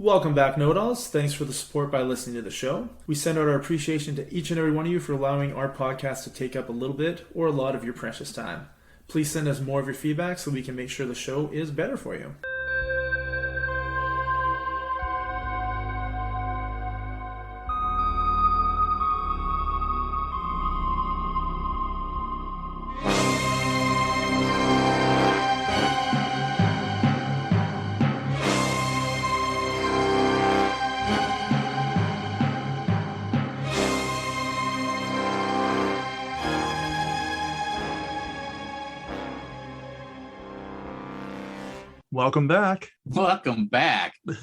Welcome back, Know-It-Alls. Thanks for the support by listening to the show. We send out our appreciation to each and every one of you for allowing our podcast to take up a little bit or a lot of your precious time. Please send us more of your feedback so we can make sure the show is better for you. Welcome back. Welcome back. I'll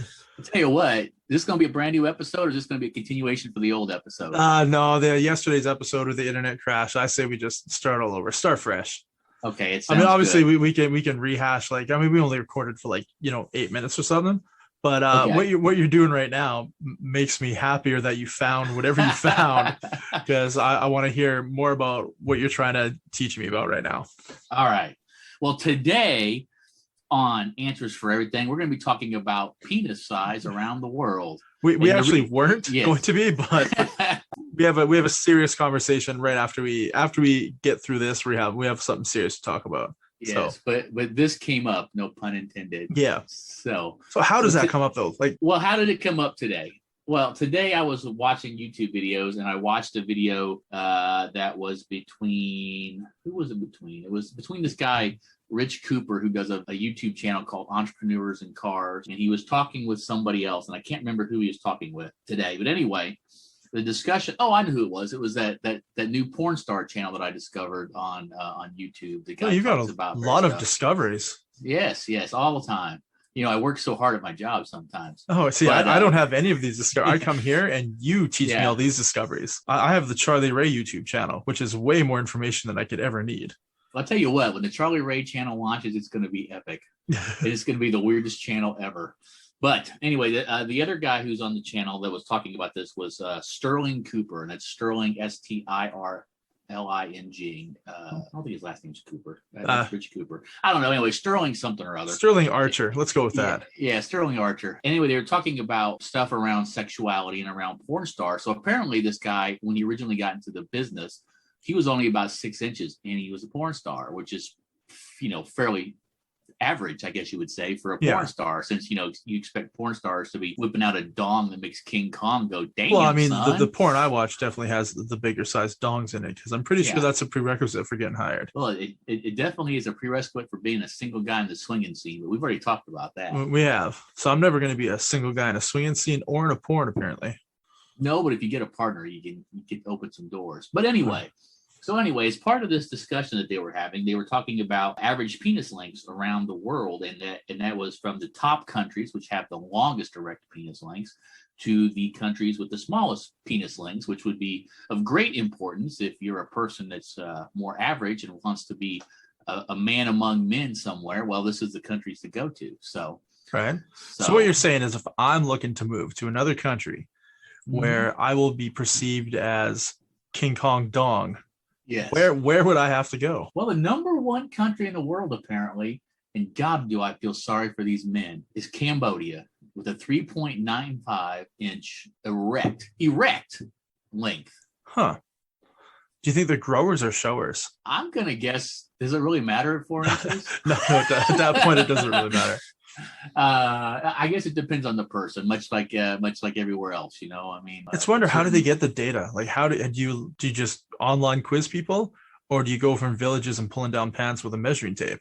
tell you what, is this going to be a brand new episode or is this going to be a continuation for the old episode? No, yesterday's episode with the internet crash. I say we just start all over, start fresh. Okay. Obviously we can rehash, we only recorded for 8 minutes or something. But okay. what you're doing right now makes me happier that you found whatever you found, because I want to hear more about what you're trying to teach me about right now. All right. Well, today on Answers for Everything, we're going to be talking about penis size around the world. We actually weren't going to be, but we have a serious conversation right after we get through this. We have something serious to talk about. Yes, so. but this came up, no pun intended. Yeah. So how does that come up though? Well, how did it come up today? Well, today I was watching YouTube videos and I watched a video that was between, who was it between? It was between this guy, Rich Cooper, who does a YouTube channel called Entrepreneurs in Cars. And he was talking with somebody else. And I can't remember who he was talking with today. But anyway, the discussion, I knew who it was. It was that new porn star channel that I discovered on YouTube. The guy you've got a lot of discoveries. Yes, all the time. I work so hard at my job sometimes. Oh, see, but, I don't have any of these discoveries. I come here and you teach me all these discoveries. I have the Charlie Ray YouTube channel, which is way more information than I could ever need. I'll tell you what, when the Charlie Ray channel launches, it's going to be epic. It's going to be the weirdest channel ever. But anyway, the other guy who's on the channel that was talking about this was Sterling Cooper, and that's Sterling, Stirling. I don't think his last name's Cooper. That's Rich Cooper. I don't know. Anyway, Sterling something or other. Sterling Archer. Let's go with that. Yeah, Sterling Archer. Anyway, they were talking about stuff around sexuality and around porn stars. So apparently this guy, when he originally got into the business, he was only about 6 inches and he was a porn star, which is, fairly average, I guess you would say, for a porn star, since, you expect porn stars to be whipping out a dong that makes King Kong go, damn. Well, I mean, the porn I watch definitely has the bigger size dongs in it, because I'm pretty sure that's a prerequisite for getting hired. Well, it definitely is a prerequisite for being a single guy in the swinging scene, but we've already talked about that. We have. So I'm never going to be a single guy in a swinging scene or in a porn, apparently. No, but if you get a partner, you can open some doors. But anyway, as part of this discussion that they were having, they were talking about average penis lengths around the world, and that was from the top countries, which have the longest erect penis lengths, to the countries with the smallest penis lengths, which would be of great importance if you're a person that's more average and wants to be a man among men somewhere. Well, this is the countries to go to. So, right. So what you're saying is, if I'm looking to move to another country where I will be perceived as King Kong Dong, yes, where would I have to go? Well, the number one country in the world, apparently, and God, do I feel sorry for these men, is Cambodia, with a 3.95 inch erect length. Huh. Do you think they're growers or showers? I'm gonna guess. Does it really matter at 4 inches? No, at that point, it doesn't really matter. I guess it depends on the person, much like everywhere else, I mean, it's wonder, how do they get the data? How do you just online quiz people, or do you go from villages and pulling down pants with a measuring tape?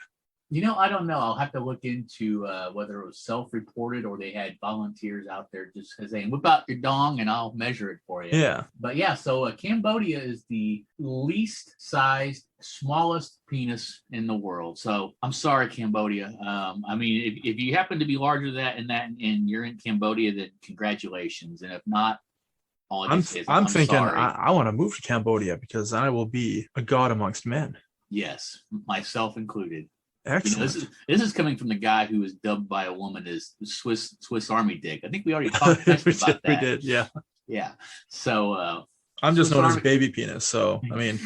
I don't know. I'll have to look into whether it was self-reported or they had volunteers out there just saying, whip out your dong and I'll measure it for you. Yeah. But so Cambodia is the least sized, smallest penis in the world. So I'm sorry, Cambodia. I mean, if you happen to be larger than that and you're in Cambodia, then congratulations. And if not, I'm thinking I want to move to Cambodia because I will be a god amongst men. Yes, myself included. Excellent. This is coming from the guy who was dubbed by a woman as Swiss Army Dick. I think we already talked about that. We did, yeah. Yeah. So I'm just known as baby penis. So I mean,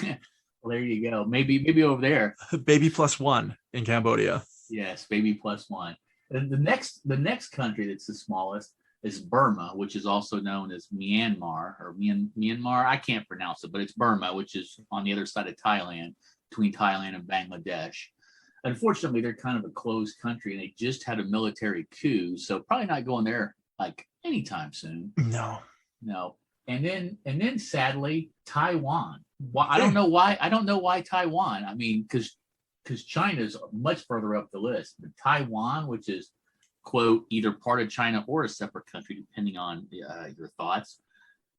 well, there you go. Maybe over there. Baby +1 in Cambodia. Yes, baby +1. And the next country that's the smallest is Burma, which is also known as Myanmar or Myanmar. I can't pronounce it, but it's Burma, which is on the other side of Thailand, between Thailand and Bangladesh. Unfortunately, they're kind of a closed country, and they just had a military coup, so probably not going there like anytime soon. No. And then sadly, Taiwan. I don't know why. I don't know why Taiwan. I mean, because China's much further up the list. But Taiwan, which is, quote, either part of China or a separate country, depending on your thoughts.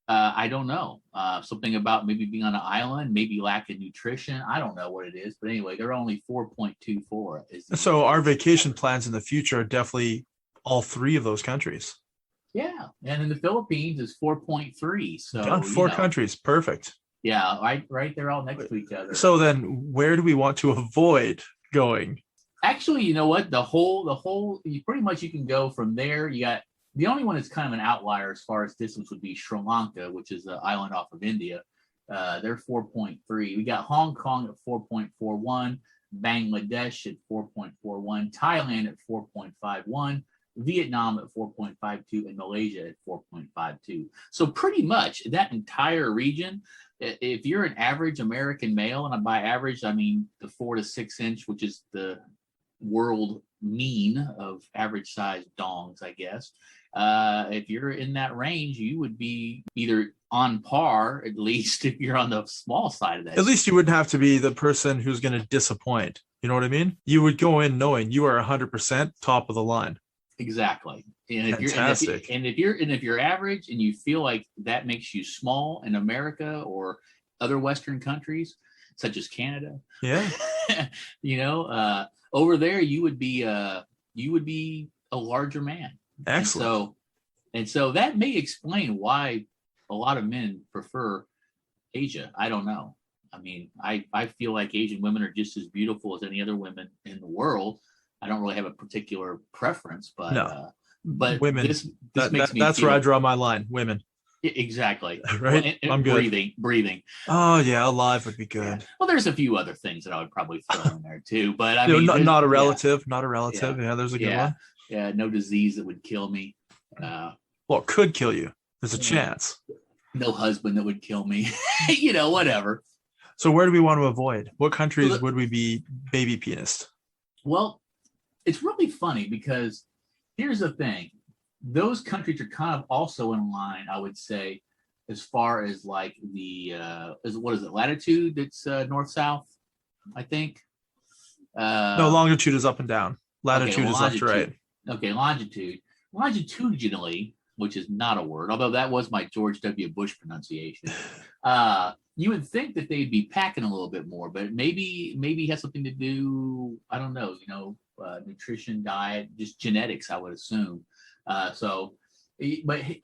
I don't know. Something about maybe being on an island, maybe lack of nutrition. I don't know what it is. But anyway, they're only 4.24. So our vacation plans in the future are definitely all three of those countries. Yeah. And in the Philippines is 4.3. So got four countries. Perfect. Yeah, right. They're all next to each other. So then where do we want to avoid going? Actually, you know what? The whole, you pretty much, you can go from there. You got, the only one that's kind of an outlier as far as distance would be Sri Lanka, which is an island off of India. They're 4.3. We got Hong Kong at 4.41, Bangladesh at 4.41, Thailand at 4.51, Vietnam at 4.52, and Malaysia at 4.52. So pretty much that entire region, if you're an average American male, and by average, I mean the 4 to 6 inch, which is the world mean of average size dongs, I guess. If you're in that range, you would be either on par, at least if you're on the small side of that. At least you wouldn't have to be the person who's going to disappoint. You know what I mean? You would go in knowing you are 100% top of the line. Exactly. And Fantastic. if you're average and you feel like that makes you small in America or other Western countries, such as Canada, yeah, over there you would be a larger man. Excellent. And so that may explain why a lot of men prefer Asia. I don't know. I mean, I feel like Asian women are just as beautiful as any other women in the world. I don't really have a particular preference, but no. But women. This makes me. That's where I draw my line. Women. Exactly. Right. Well, and I'm good. Breathing. Oh yeah, alive would be good. Yeah. Well, there's a few other things that I would probably throw in there too, but I mean, not a relative. Not a relative. Yeah, there's a good one. Yeah, no disease that would kill me. Well, it could kill you. There's a chance. No husband that would kill me. Whatever. So where do we want to avoid? What countries would we be baby penis? Well, it's really funny because here's the thing. Those countries are kind of also in line, I would say, as far as like the latitude that's north-south, I think. No, longitude is up and down. Latitude is left to right. Okay, longitude. Longitudinally, which is not a word, although that was my George W. Bush pronunciation. You would think that they'd be packing a little bit more, but maybe it has something to do, I don't know, nutrition, diet, just genetics, I would assume. But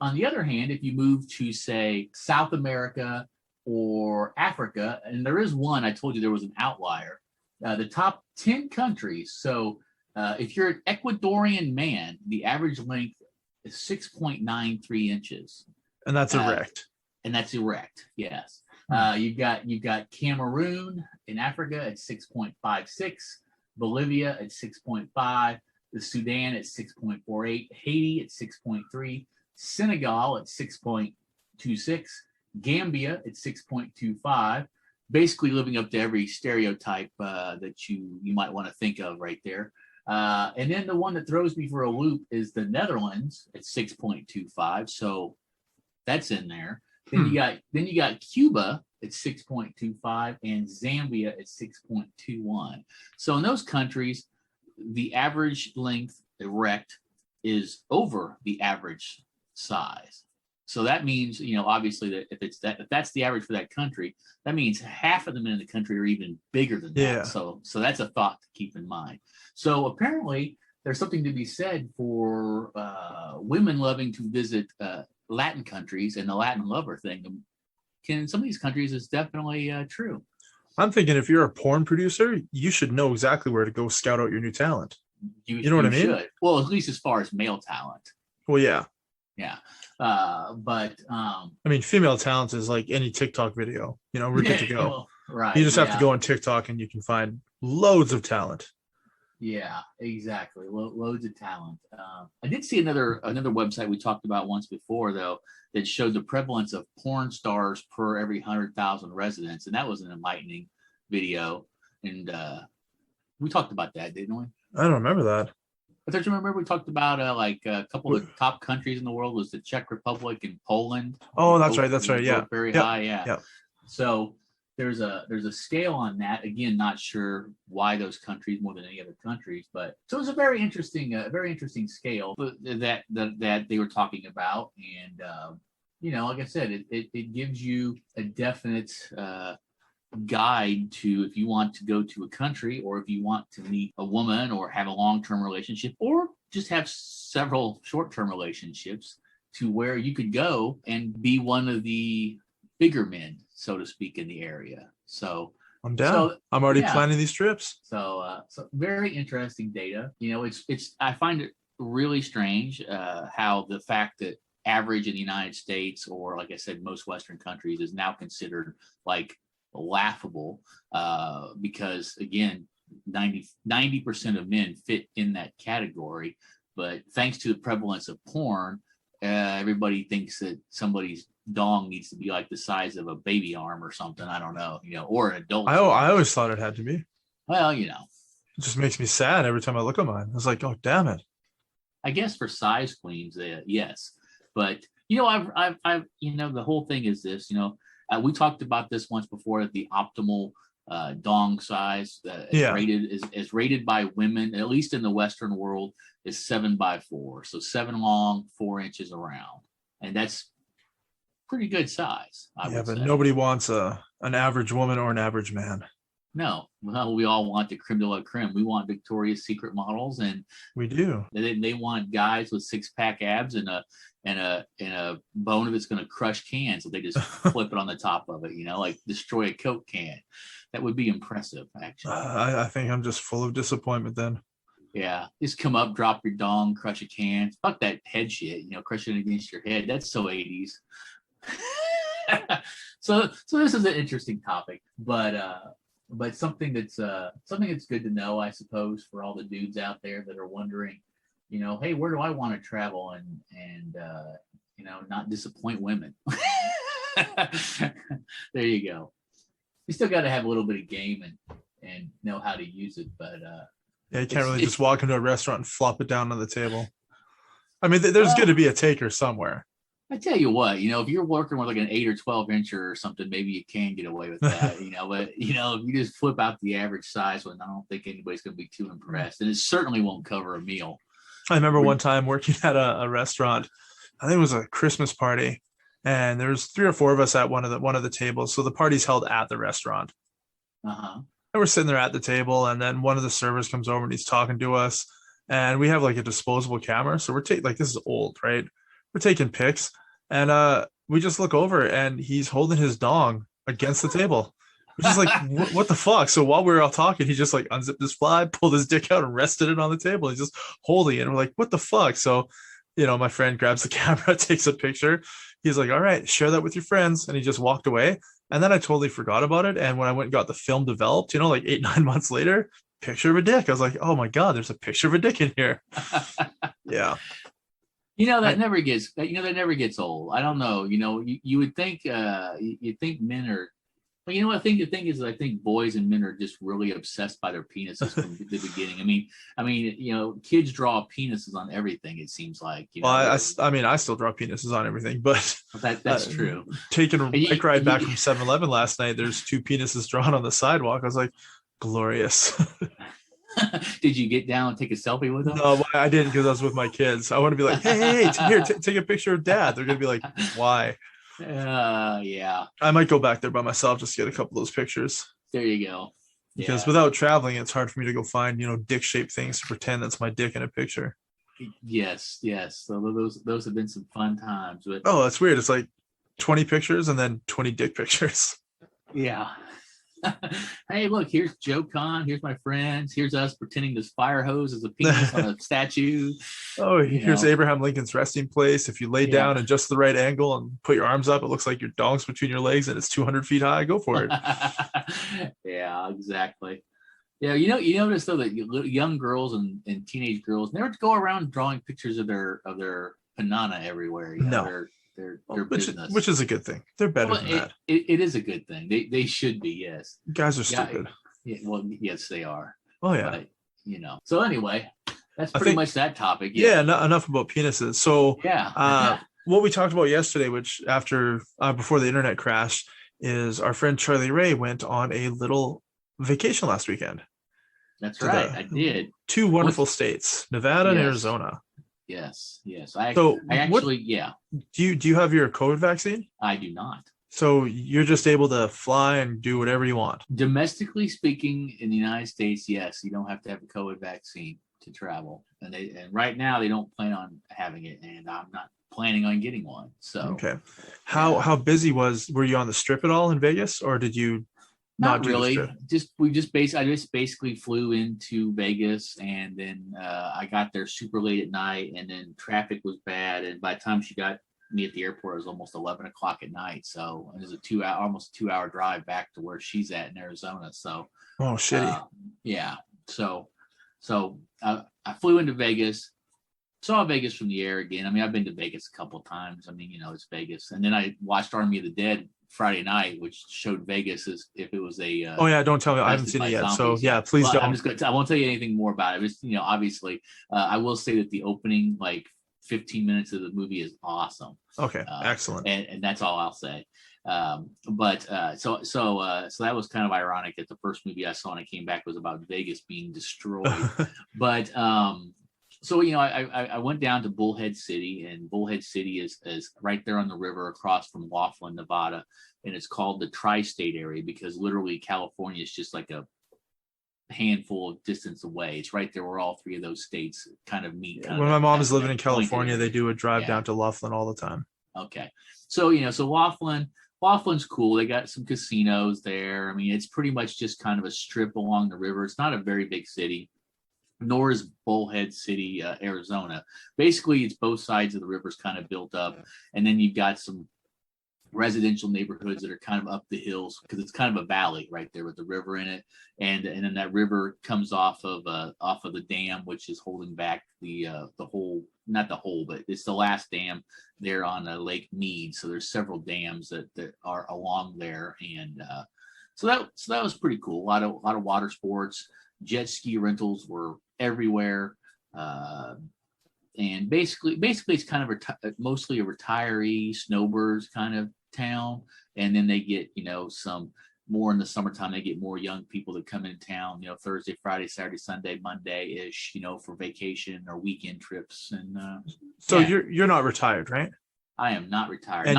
on the other hand, if you move to, say, South America or Africa, and there is one, I told you there was an outlier, the top 10 countries. So if you're an Ecuadorian man, the average length is 6.93 inches. And that's erect. And that's erect, yes. You've got Cameroon in Africa at 6.56, Bolivia at 6.5, the Sudan at 6.48, Haiti at 6.3, Senegal at 6.26, Gambia at 6.25, basically living up to every stereotype that you might want to think of right there. And then the one that throws me for a loop is the Netherlands at 6.25, so that's in there. Then you got Cuba at 6.25 and Zambia at 6.21. So in those countries, the average length erect is over the average size. So that means, obviously that if that's the average for that country, that means half of the men in the country are even bigger than that. Yeah. So that's a thought to keep in mind. So apparently there's something to be said for women loving to visit Latin countries, and the Latin lover thing in some of these countries is definitely true. I'm thinking if you're a porn producer, you should know exactly where to go scout out your new talent. You know what I mean? Should. Well, at least as far as male talent. Well, yeah. Yeah. Female talent is like any TikTok video. We're good to go. Well, right. You just have to go on TikTok and you can find loads of talent. Yeah, exactly. Loads of talent. I did see another website we talked about once before, though, that showed the prevalence of porn stars per every 100,000 residents, and that was an enlightening video. And we talked about that, didn't we? I don't remember that. But don't you remember we talked about like a couple of the top countries in the world was the Czech Republic and Poland. Oh, that's right. That's right. Yeah. Very high. Yeah. Yep. So there's a scale on that. Again, not sure why those countries more than any other countries, but so it's a very interesting scale that they were talking about. And like I said, it gives you a definite guide to if you want to go to a country, or if you want to meet a woman, or have a long-term relationship, or just have several short-term relationships, to where you could go and be one of the bigger men, so to speak, in the area. So I'm down. So, I'm already planning these trips. So very interesting data. It's I find it really strange how the fact that average in the United States, or like I said, most Western countries, is now considered like laughable, because again, 90% of men fit in that category. But thanks to the prevalence of porn, everybody thinks that somebody's dong needs to be like the size of a baby arm or something. I don't know, or an adult. I always thought it had to be. Well, it just makes me sad every time I look at mine. I was like, oh, damn it. I guess for size queens, yes. But I've the whole thing is this. We talked about this once before, that the optimal dong size is rated by women, at least in the Western world, is 7x4. So 7 long, 4 inches around, and that's pretty good size. I would say. Nobody wants an average woman or an average man. No, well, we all want the creme de la creme. We want Victoria's Secret models, and we do. They want guys with 6-pack abs and a bone that's going to crush cans. So they just flip it on the top of it, like destroy a Coke can. That would be impressive, actually. I think I'm just full of disappointment then. Yeah, just come up, drop your dong, crush a can. Fuck that head shit, crushing it against your head. That's so 80s. So this is an interesting topic, but something that's good to know, I suppose, for all the dudes out there that are wondering, hey, where do I want to travel and not disappoint women? There you go. You still got to have a little bit of game and know how to use it, but you can't really just walk into a restaurant and flop it down on the table. I mean, there's going to be a taker somewhere. I tell you what, if you're working with like an 8 or 12 incher or something, maybe you can get away with that, but if you just flip out the average size one, I don't think anybody's going to be too impressed, and it certainly won't cover a meal. I remember one time working at a restaurant. I think it was a Christmas party, and there was 3 or 4 of us at one of the tables. So the party's held at the restaurant. Uh-huh. And we're sitting there at the table, and then one of the servers comes over and he's talking to us, and we have like a disposable camera. So we're taking, like, this is old, right? We're taking pics, and we just look over and he's holding his dong against the table. We're just like, what the fuck? So while we were all talking, he just like unzipped his fly, pulled his dick out and rested it on the table. He's just holding it. And we're like, what the fuck? So, my friend grabs the camera, takes a picture. He's like, all right, share that with your friends. And he just walked away. And then I totally forgot about it. And when I went and got the film developed, like 8-9 months later, picture of a dick. I was like, oh my God, there's a picture of a dick in here. Yeah. That never gets old. I don't know. You would think men are, but I think the thing is, I think boys and men are just really obsessed by their penises from the beginning. I mean, kids draw penises on everything. It seems like. Well, I still draw penises on everything, but that's true. Taking a bike ride back from 7-Eleven last night, there's 2 penises drawn on the sidewalk. I was like, glorious. Did you get down and take a selfie with them? No, I didn't, because I was with my kids. I want to be like, hey, here, take a picture of Dad. They're gonna be like, why? Yeah. I might go back there by myself just to get a couple of those pictures. There you go. Because without traveling, it's hard for me to go find, dick-shaped things to pretend that's my dick in a picture. Yes. So those have been some fun times. But oh, that's weird. It's like 20 pictures and then 20 dick pictures. Yeah. Hey, look, here's Joe Con. Here's my friends. Here's us pretending this fire hose is a penis on a statue. Oh, here's Abraham Lincoln's resting place. If you lay down in just the right angle and put your arms up, it looks like your dong's between your legs and it's 200 feet high. Go for it. Yeah, exactly. Yeah, you notice though that young girls and teenage girls never go around drawing pictures of their banana everywhere. No, Their business, which is a good thing. They're better well, than that. it is a good thing. They should be, yes. Guys are Yeah, stupid. yeah, well, yes, they are. Oh yeah. But so anyway, that's pretty much that topic. Yeah, enough about penises. So Yeah. what we talked about yesterday, which after before the internet crashed, is our friend Charlie Ray went on a little vacation last weekend. That's right. I did. Two wonderful states, Nevada and Arizona. Yes. I actually, yeah. Do you have your COVID vaccine? I do not. So you're just able to fly and do whatever you want. Domestically speaking, in the United States, yes, you don't have to have a COVID vaccine to travel, and right now they don't plan on having it, and I'm not planning on getting one. So okay, how busy were you on the Strip at all in Vegas, or did you not really? I just basically flew into Vegas, and then I got there super late at night, and then traffic was bad, and by the time she got me at the airport, it was almost 11 o'clock at night. So it was almost a 2-hour drive back to where she's at in Arizona. So shitty. Yeah. So I flew into Vegas, saw Vegas from the air again. I mean, I've been to Vegas a couple of times. I mean, it's Vegas. And then I watched Army of the Dead Friday night, which showed Vegas as if it was a. Oh yeah, don't tell me. I haven't seen it yet. Zombies. So yeah, please don't. I won't tell you anything more about it. It's, obviously, I will say that the opening 15 minutes of the movie is awesome. Okay, excellent. And that's all I'll say. So that was kind of ironic that the first movie I saw when I came back was about Vegas being destroyed. But so I went down to Bullhead City, and Bullhead City is right there on the river across from Laughlin, Nevada, and it's called the tri-state area because literally California is just like a handful of distance away. It's right there where all three of those states kind of meet. When my mom is living in California, they do a drive down to Laughlin all the time. Okay. So, so Laughlin's cool. They got some casinos there. I mean, it's pretty much just kind of a strip along the river. It's not a very big city, nor is Bullhead City, Arizona. Basically, it's both sides of the river's kind of built up. And then you've got some residential neighborhoods that are kind of up the hills because it's kind of a valley right there with the river in it, and then that river comes off of the dam, which is holding back the whole, not the whole, but it's the last dam there on Lake Mead. So there's several dams that are along there, and so that was pretty cool. A lot of water sports, jet ski rentals were everywhere. And basically it's kind of mostly a retiree snowbirds kind of town. And then they get, some more in the summertime, they get more young people that come in town, Thursday, Friday, Saturday, Sunday, Monday-ish, for vacation or weekend trips. And so you're not retired, right? I am not retired. And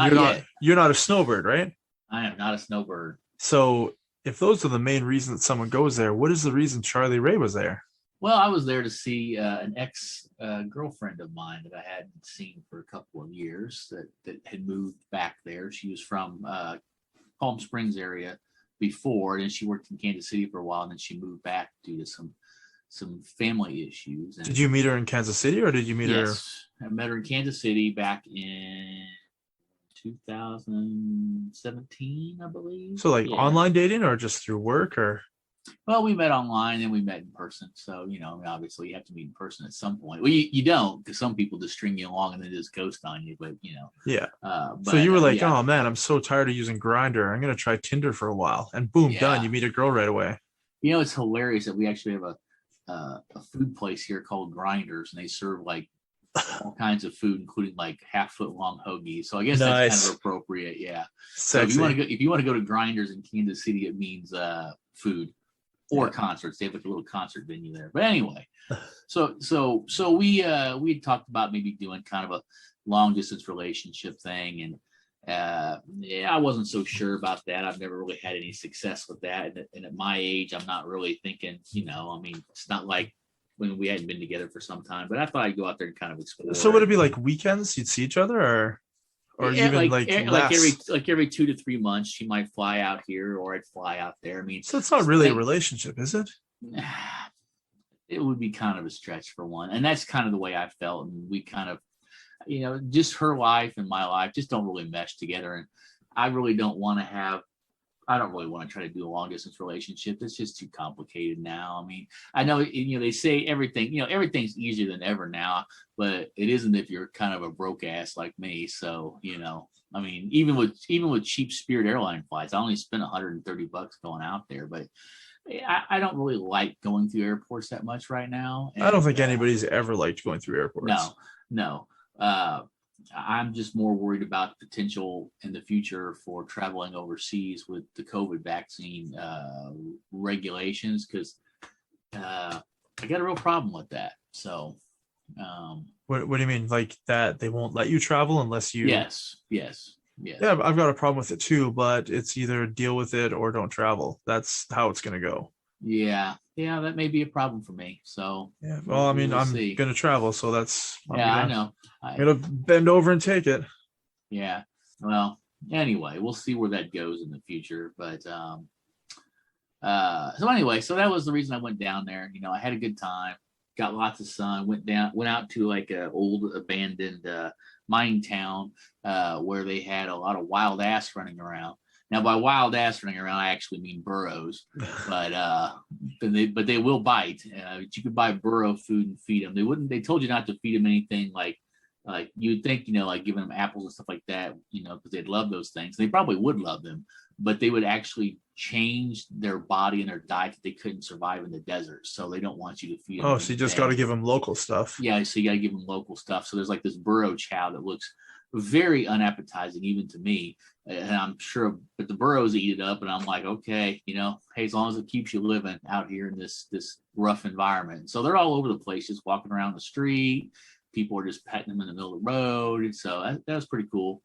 you're not a snowbird, right? I am not a snowbird. So if those are the main reasons someone goes there, what is the reason Charlie Ray was there? Well, I was there to see an ex-girlfriend of mine that I hadn't seen for a couple of years that had moved back there. She was from Palm Springs area before, and then she worked in Kansas City for a while, and then she moved back due to some family issues. And did you meet her in Kansas City, or did you meet her? Yes, I met her in Kansas City back in 2017, I believe. So online dating or just through work or? Well, we met online and we met in person. So, obviously you have to meet in person at some point. Well, you don't, because some people just string you along and then just ghost on you, but Yeah. So you were like, oh man, I'm so tired of using Grindr. I'm going to try Tinder for a while, and boom, done. You meet a girl right away. It's hilarious that we actually have a food place here called Grinders, and they serve all kinds of food, including half-foot long hoagies. So I guess that's kind of appropriate. Yeah. Sexy. So if you want to go to Grinders in Kansas City, it means food or concerts. They have a little concert venue there. But anyway, so we had talked about maybe doing kind of a long distance relationship thing, and I wasn't so sure about that. I've never really had any success with that, and at my age, I'm not really thinking. It's not like when we hadn't been together for some time, but I thought I'd go out there and kind of explore. So would it be weekends you'd see each other, or even every 2 to 3 months she might fly out here, or I'd fly out there. I mean, so it's not really a relationship, is it? It would be kind of a stretch for one, and that's kind of the way I felt. And we kind of, just her life and my life just don't really mesh together, and I really don't want to have I don't really want to try to do a long distance relationship. It's just too complicated now. I mean, I know, they say everything, everything's easier than ever now, but it isn't if you're kind of a broke ass like me. So, I mean, even with cheap Spirit airline flights, I only spent $130 going out there, but I don't really like going through airports that much right now. I don't think anybody's ever liked going through airports. No. I'm just more worried about the potential in the future for traveling overseas with the COVID vaccine regulations, because I got a real problem with that. So, what do you mean, like that they won't let you travel unless you? Yes. Yeah, I've got a problem with it too, but it's either deal with it or don't travel. That's how it's going to go. Yeah, that may be a problem for me. So yeah, well, I mean, I'm going to travel, so I know. I'm going to bend over and take it. Yeah. Well, anyway, we'll see where that goes in the future. But so anyway, so that was the reason I went down there. I had a good time, got lots of sun, went out to like an old abandoned mining town where they had a lot of wild ass running around. Now, by wild ass running around, I actually mean burros, but they will bite. You could buy burro food and feed them. They wouldn't. They told you not to feed them anything like you'd think, like giving them apples and stuff like that, because they'd love those things. They probably would love them, but they would actually change their body and their diet that they couldn't survive in the desert. So they don't want you to feed them. Oh, so you just got to give them local stuff. Yeah, so you got to give them local stuff. So there's like this burro chow that looks very unappetizing even to me, and I'm sure, but the burros eat it up, and I'm like, okay, hey, as long as it keeps you living out here in this rough environment. So they're all over the place, just walking around the street. People are just petting them in the middle of the road, and so that was pretty cool.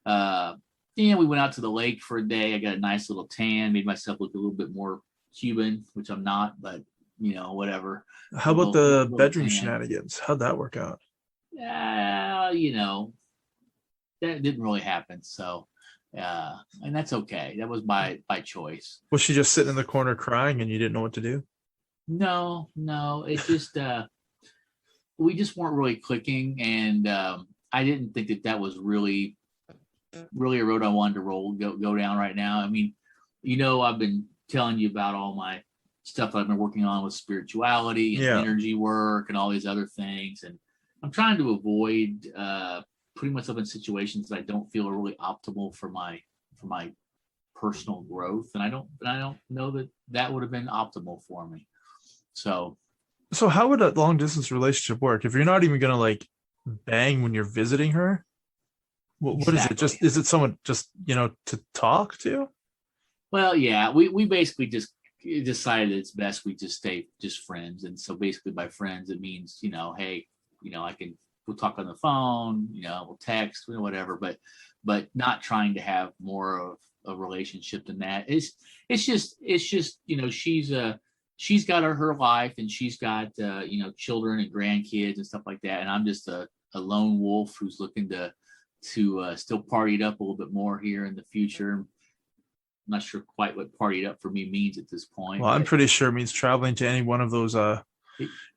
We went out to the lake for a day. I got a nice little tan, made myself look a little bit more Cuban, which I'm not, but whatever. How about the bedroom shenanigans? How'd that work out? That didn't really happen. So, and that's okay. That was by choice. Was she just sitting in the corner crying and you didn't know what to do? No. It just, we just weren't really clicking. And I didn't think that was really a road I wanted to go down right now. I mean, I've been telling you about all my stuff that I've been working on with spirituality and energy work and all these other things. And I'm trying to avoid, putting myself in situations that I don't feel are really optimal for my personal growth, and I don't know that would have been optimal for me. So how would a long distance relationship work if you're not even gonna like bang when you're visiting her? What is it? Is it someone just to talk to? Well, yeah, we basically just decided it's best we just stay just friends, and so basically by friends it means hey, we'll talk on the phone, we'll text, whatever, but not trying to have more of a relationship than that. It's just she's got her life, and she's got children and grandkids and stuff like that, and I'm just a lone wolf who's looking to still party it up a little bit more here in the future. I'm not sure quite what partied up for me means at this point. Well, I'm pretty sure it means traveling to any one of those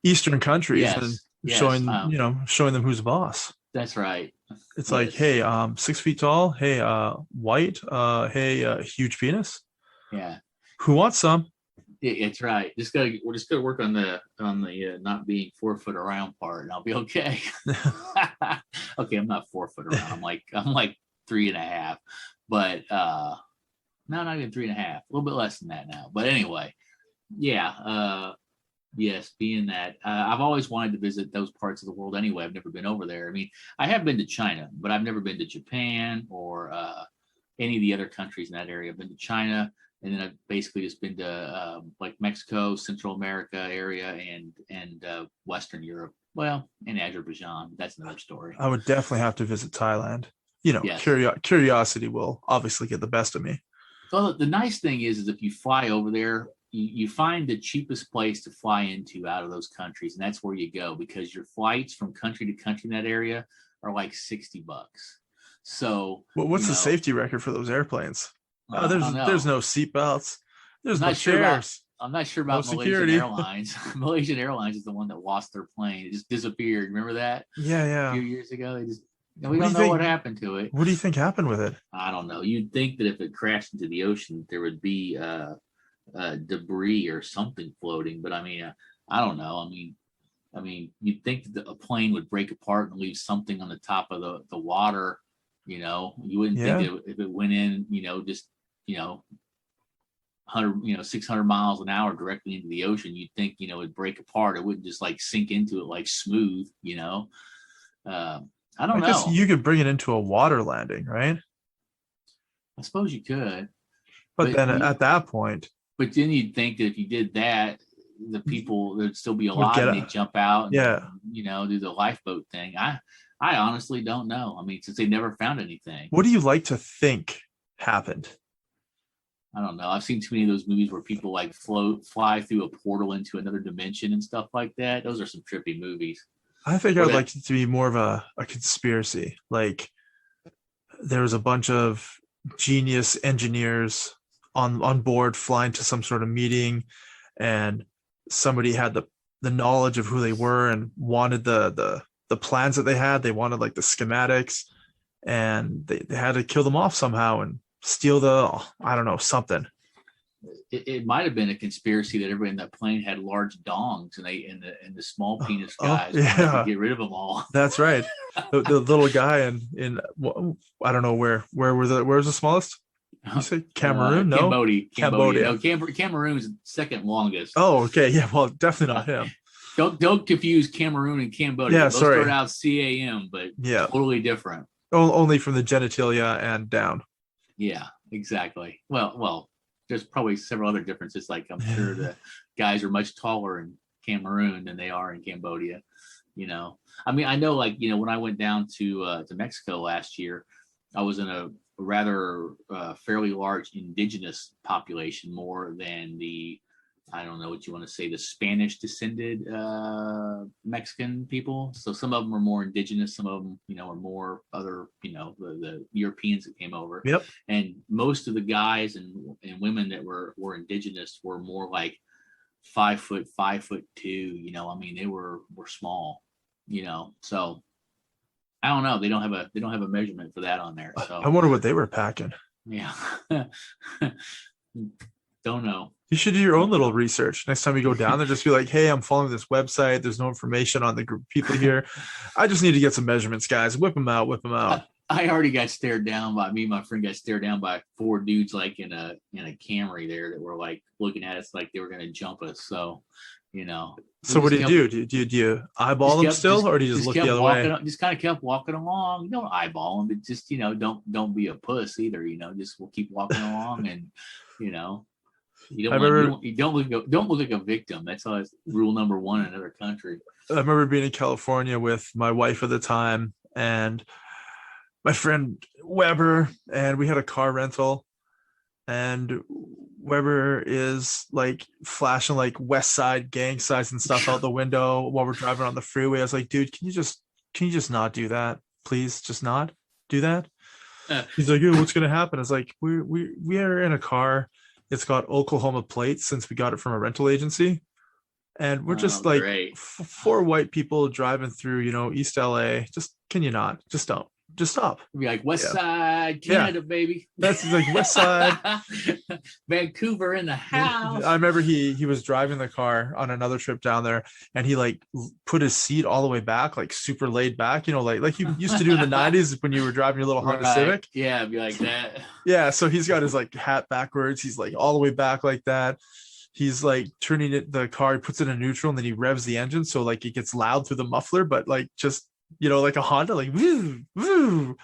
Eastern countries. Yes. Showing them who's the boss. That's right. It's like, hey, 6 feet tall. Hey, white. Hey, huge penis. Yeah. Who wants some? It's right. We're just gonna work on the not being 4 foot around part, and I'll be okay. Okay, I'm not 4 foot around. I'm like 3.5, but no, not even 3.5. A little bit less than that now. But anyway, yeah. Yes, being that I've always wanted to visit those parts of the world anyway. I've never been over there. I mean, I have been to China, but I've never been to Japan or any of the other countries in that area. I've been to China, and then I've basically just been to like Mexico, Central America area, and Western Europe. Well, and Azerbaijan. That's another story. I would definitely have to visit Thailand. Yes. Curiosity will obviously get the best of me. So the nice thing is if you fly over there, you find the cheapest place to fly into out of those countries, and that's where you go, because your flights from country to country in that area are like $60. So what's the safety record for those airplanes? There's no seat belts. There's no chairs. I'm not sure about Malaysian Airlines. Malaysian Airlines is the one that lost their plane. It just disappeared. Remember that? Yeah. A few years ago, And we don't know what happened to it. What do you think happened with it? I don't know. You'd think that if it crashed into the ocean, there would be debris or something floating. But I mean, I don't know. I mean, you'd think that a plane would break apart and leave something on the top of the water. You know, you wouldn't think that if it went in, just 100, 600 miles an hour directly into the ocean, you'd think, it'd break apart. It wouldn't just like sink into it like smooth. I don't know. I guess you could bring it into a water landing, right? I suppose you could. But then at that point. But then you'd think that if you did that, the people, there'd still be alive and they'd jump out and, do the lifeboat thing. I honestly don't know. I mean, since they never found anything. What do you like to think happened? I don't know. I've seen too many of those movies where people like fly through a portal into another dimension and stuff like that. Those are some trippy movies. I think I'd like it to be more of a conspiracy. Like there was a bunch of genius engineers on board flying to some sort of meeting, and somebody had the knowledge of who they were and wanted the plans that they had. They wanted like the schematics, and they had to kill them off somehow and steal I don't know, something. It might have been a conspiracy that everybody in that plane had large dongs, and the small penis guys wanted to get rid of them all. That's right. The little guy in I don't know where was the smallest? You say Cameroon? No, Cambodia. No, Cameroon's second longest. Oh, okay. Yeah, well, definitely not him. Don't confuse Cameroon and Cambodia. Yeah, Those sorry. start out CAM, but totally different. Only from the genitalia and down. Yeah, exactly. Well, there's probably several other differences. Like I'm sure the guys are much taller in Cameroon than they are in Cambodia. I mean, I know, like, when I went down to Mexico last year, I was in a rather fairly large indigenous population, more than I don't know what you want to say, the Spanish descended Mexican people. So some of them are more indigenous, some of them, are more other, the Europeans that came over. Yep. And most of the guys and women that were indigenous were more like 5 foot, 5'2". I mean, they were small. So I don't know. They don't have a measurement for that on there. So I wonder what they were packing. Yeah. Don't know. You should do your own little research. Next time you go down there, just be like, hey, I'm following this website. There's no information on the group of people here. I just need to get some measurements, guys. Whip them out. I already got stared down by my friend got stared down by 4 dudes like in a Camry there that were like looking at us like they were going to jump us. So, So what do you do? Do you eyeball them still, or do you just look the other way? Just kind of kept walking along. You don't eyeball them, but just, don't be a puss either. Just we'll keep walking along, and, you don't look like a victim. That's always rule number 1 in another country. I remember being in California with my wife at the time and my friend Weber, and we had a car rental, and Weber is like flashing like West Side gang signs and stuff out the window while we're driving on the freeway. I was like, dude, can you just not do that? Please just not do that. He's like, what's going to happen? I was like, we are in a car. It's got Oklahoma plates since we got it from a rental agency. And we're just like 4 white people driving through, East LA. Can you not? Just don't. Just stop. Be like West Side, Canada, baby. That's like West Side. Vancouver in the house. I remember he was driving the car on another trip down there, and he like put his seat all the way back, like super laid back, like you used to do in the 90s when you were driving your little Honda Civic. Yeah, it'd be like that. Yeah, so he's got his like hat backwards. He's like all the way back like that. He's like turning the car, he puts it in neutral, and then he revs the engine so like it gets loud through the muffler, but like just like a Honda, like woo, woo.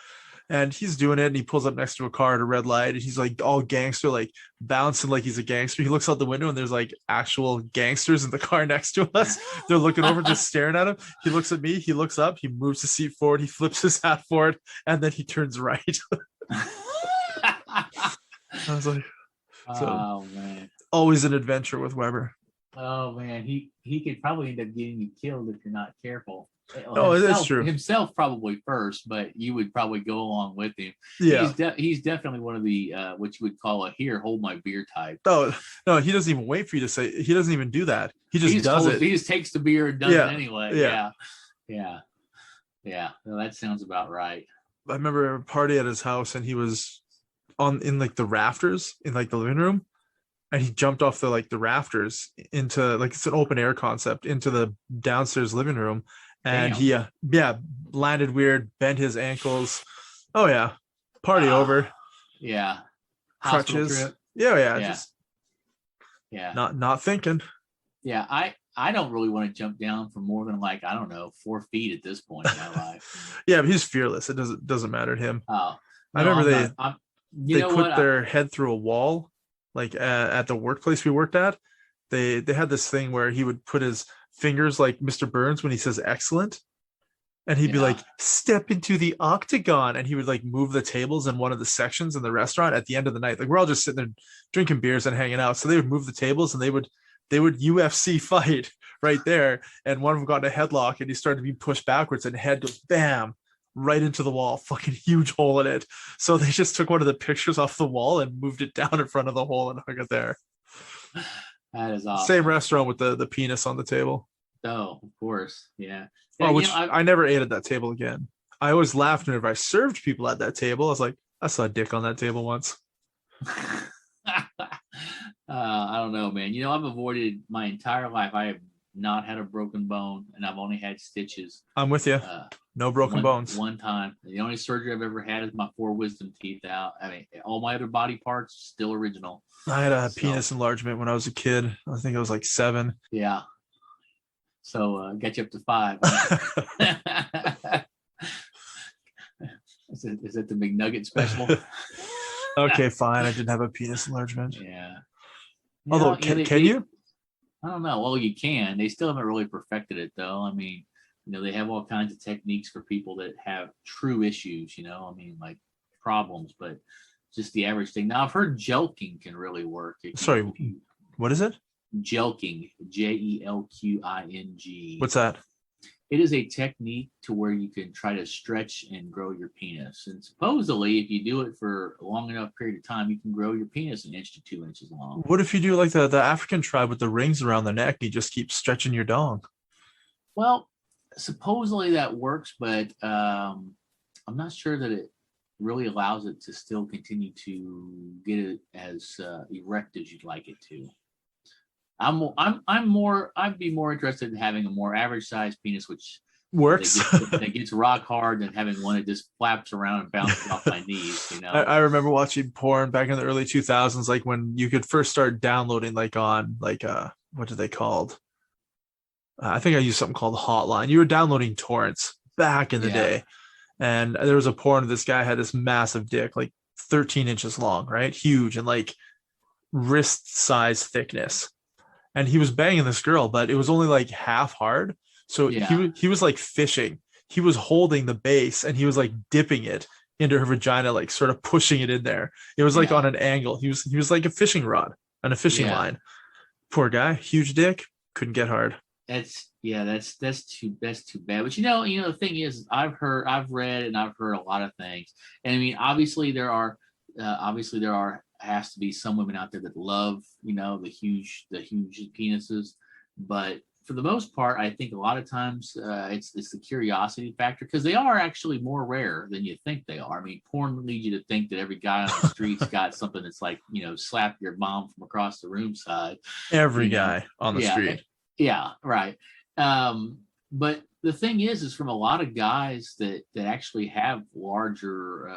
And he's doing it, and he pulls up next to a car at a red light, and he's like all gangster, like bouncing like he's a gangster. He looks out the window, and there's like actual gangsters in the car next to us. They're looking over, just staring at him. He looks at me, he looks up, he moves his seat forward, he flips his hat forward, and then he turns right. I was like, oh man, always an adventure with Weber. Oh man, he could probably end up getting you killed if you're not careful. Oh, that's true. Himself probably first, but you would probably go along with him. Yeah, he's definitely one of the what you would call a here, hold my beer type. Oh no, he doesn't even wait for you to say. He doesn't even do that. He just does it. He just takes the beer and does it anyway. Yeah. Yeah, well, that sounds about right. I remember a party at his house, and he was in like the rafters in like the living room, and he jumped off the rafters into, like, it's an open air concept, into the downstairs living room, and Damn. he yeah, landed weird, bent his ankles. Oh yeah, party over. Ah, yeah. Hospital Crutches. trip. Yeah, yeah, Yeah. just Yeah. not thinking. Yeah. I don't really want to jump down for more than like, I don't know, 4 feet at this point in my life. Yeah, but he's fearless. It doesn't matter to him. Oh, I no, remember I'm not. You they know what? put their head through a wall, like at the workplace we worked at. They had this thing where he would put his fingers like Mr. Burns when he says excellent, and he'd be Yeah. like, step into the octagon, and he would like move the tables in one of the sections in the restaurant at the end of the night. Like, we're all just sitting there drinking beers and hanging out, so they would move the tables, and they would UFC fight right there, and one of them got in a headlock, and he started to be pushed backwards, and head goes bam right into the wall, fucking huge hole in it. So they just took one of the pictures off the wall and moved it down in front of the hole and hung it there. That is awesome. Same restaurant with the penis on the table. Oh, of course. Yeah. Oh, Yeah, which I never ate at that table again. I always laughed whenever I served people at that table. I was like, I saw a dick on that table once. I don't know, man. I've avoided my entire life. I have not had a broken bone, and I've only had stitches. I'm with you. No broken bones. One time. The only surgery I've ever had is my 4 wisdom teeth out. I mean, all my other body parts still original. I had a penis enlargement when I was a kid. I think I was like 7. Yeah. So get you up to 5. Is it the McNugget special? Okay, fine. I didn't have a penis enlargement. Yeah. Although, can you? I don't know. Well, you can. They still haven't really perfected it, though. I mean, they have all kinds of techniques for people that have true issues, I mean, like problems, but just the average thing. Now, I've heard jelqing can really work. Sorry, what is it? Jelqing, Jelqing. What's that? It is a technique to where you can try to stretch and grow your penis. And supposedly, if you do it for a long enough period of time, you can grow your penis 1 inch to 2 inches long. What if you do like the African tribe with the rings around the neck? You just keep stretching your dong. Well, supposedly that works, but I'm not sure that it really allows it to still continue to get it as erect as you'd like it to. I'd be more interested in having a more average sized penis, which works. that gets rock hard, than having one that just flaps around and bounces off my knees. I remember watching porn back in the early 2000s, like when you could first start downloading, like on like what are they called? I think I used something called Hotline. You were downloading torrents back in the day, and there was a porn. This guy had this massive dick, like 13 inches long, right? Huge, and like wrist size thickness. And he was banging this girl, but it was only like half hard. So he was like fishing. He was holding the base, and he was like dipping it into her vagina, like sort of pushing it in there. It was like on an angle. He was like a fishing rod on a fishing line. Poor guy, huge dick, couldn't get hard. That's too bad. But the thing is, I've read, and I've heard a lot of things. And I mean, obviously there has to be some women out there that love, the huge penises. But for the most part, I think a lot of times it's the curiosity factor, because they are actually more rare than you think they are. I mean, porn leads you to think that every guy on the street's got something that's like, slap your mom from across the room side. Every guy on the street. Yeah, right. But the thing is from a lot of guys that actually have larger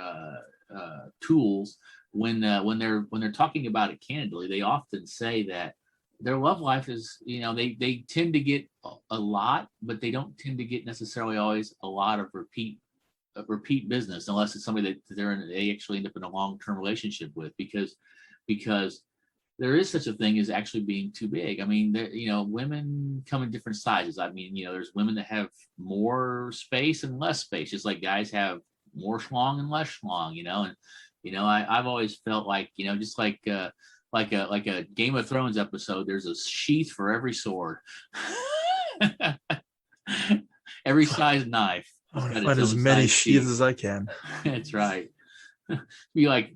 tools, when they're talking about it candidly, they often say that their love life is, they tend to get a lot, but they don't tend to get necessarily always a lot of repeat business, unless it's somebody that they actually end up in a long-term relationship with, because there is such a thing as actually being too big. I mean, women come in different sizes. I mean, there's women that have more space and less space, just like guys have more schlong and less schlong, and, I've always felt like, just like a Game of Thrones episode, there's a sheath for every sword, every size knife. I want to find as many sheaths as I can. That's right. Be like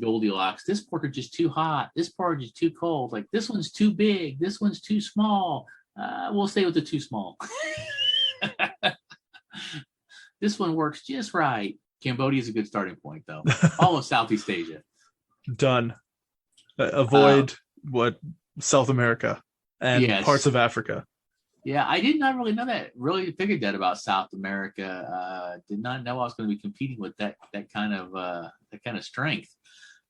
Goldilocks. This porridge is too hot. This porridge is too cold. Like, this one's too big. This one's too small. We'll stay with the too small. This one works just right. Cambodia is a good starting point, though. All of Southeast Asia. Done. Avoid what South America and parts of Africa. Yeah, I did not really know that. Really figured that about South America. Did not know I was going to be competing with that kind of strength,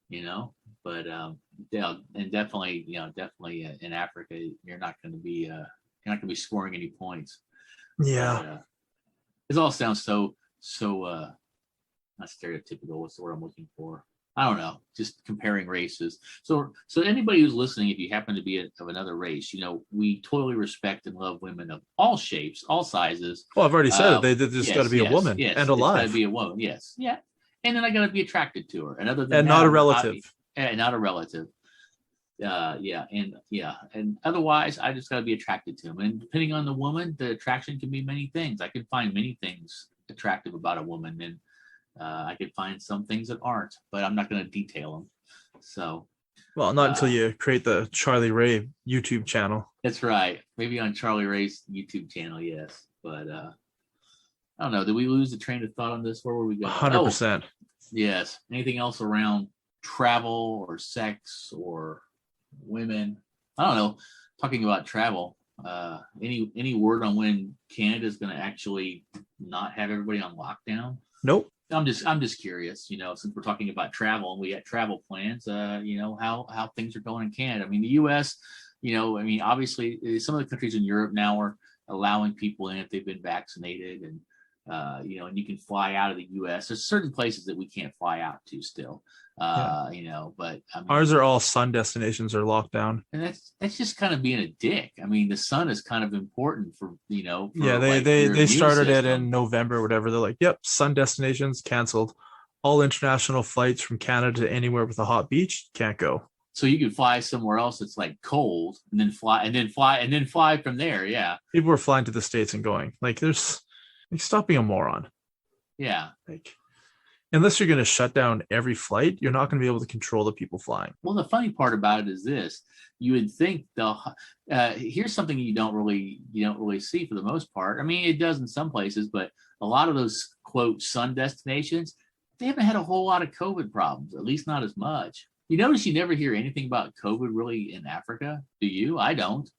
you know. But yeah, and definitely, in Africa, you're not going to be scoring any points. Yeah. But, it all sounds so not stereotypical. What's the word I'm looking for? I don't know. Just comparing races. So anybody who's listening, if you happen to be of another race, we totally respect and love women of all shapes, all sizes. Well, I've already said it. They just got to be a woman and alive. Got to be a woman. Yes. Yeah. And then I got to be attracted to her. And other than and that, not a relative. And not a relative. And otherwise, I just got to be attracted to him. And depending on the woman, the attraction can be many things. I can find many things attractive about a woman, and I could find some things that aren't, but I'm not going to detail them. So, well, not until you create the Charlie Ray YouTube channel. That's right. Maybe on Charlie Ray's YouTube channel, yes. But I don't know. Did we lose the train of thought on this? Where were we going? 100%. Yes. Anything else around travel or sex or women? I don't know. Talking about travel, any word on when Canada's going to actually not have everybody on lockdown? Nope. I'm just curious, since we're talking about travel and we got travel plans, how things are going in Canada. I mean, the U.S., obviously some of the countries in Europe now are allowing people in if they've been vaccinated, and and you can fly out of the U.S. There's certain places that we can't fly out to still, but I mean, ours are all sun destinations or lockdown, and that's just kind of being a dick. I mean, the sun is kind of important for they started it in November or whatever. They're like, yep, sun destinations canceled. All international flights from Canada to anywhere with a hot beach can't go. So you can fly somewhere else that's like cold, and then fly from there. Yeah, people are flying to the States and going. Stop being a moron. Yeah. Unless you're going to shut down every flight, you're not going to be able to control the people flying. Well, the funny part about it is this: you would think here's something you don't really see for the most part. I mean, it does in some places, but a lot of those quote sun destinations, they haven't had a whole lot of COVID problems, at least not as much. You notice you never hear anything about COVID really in Africa, do you? I don't.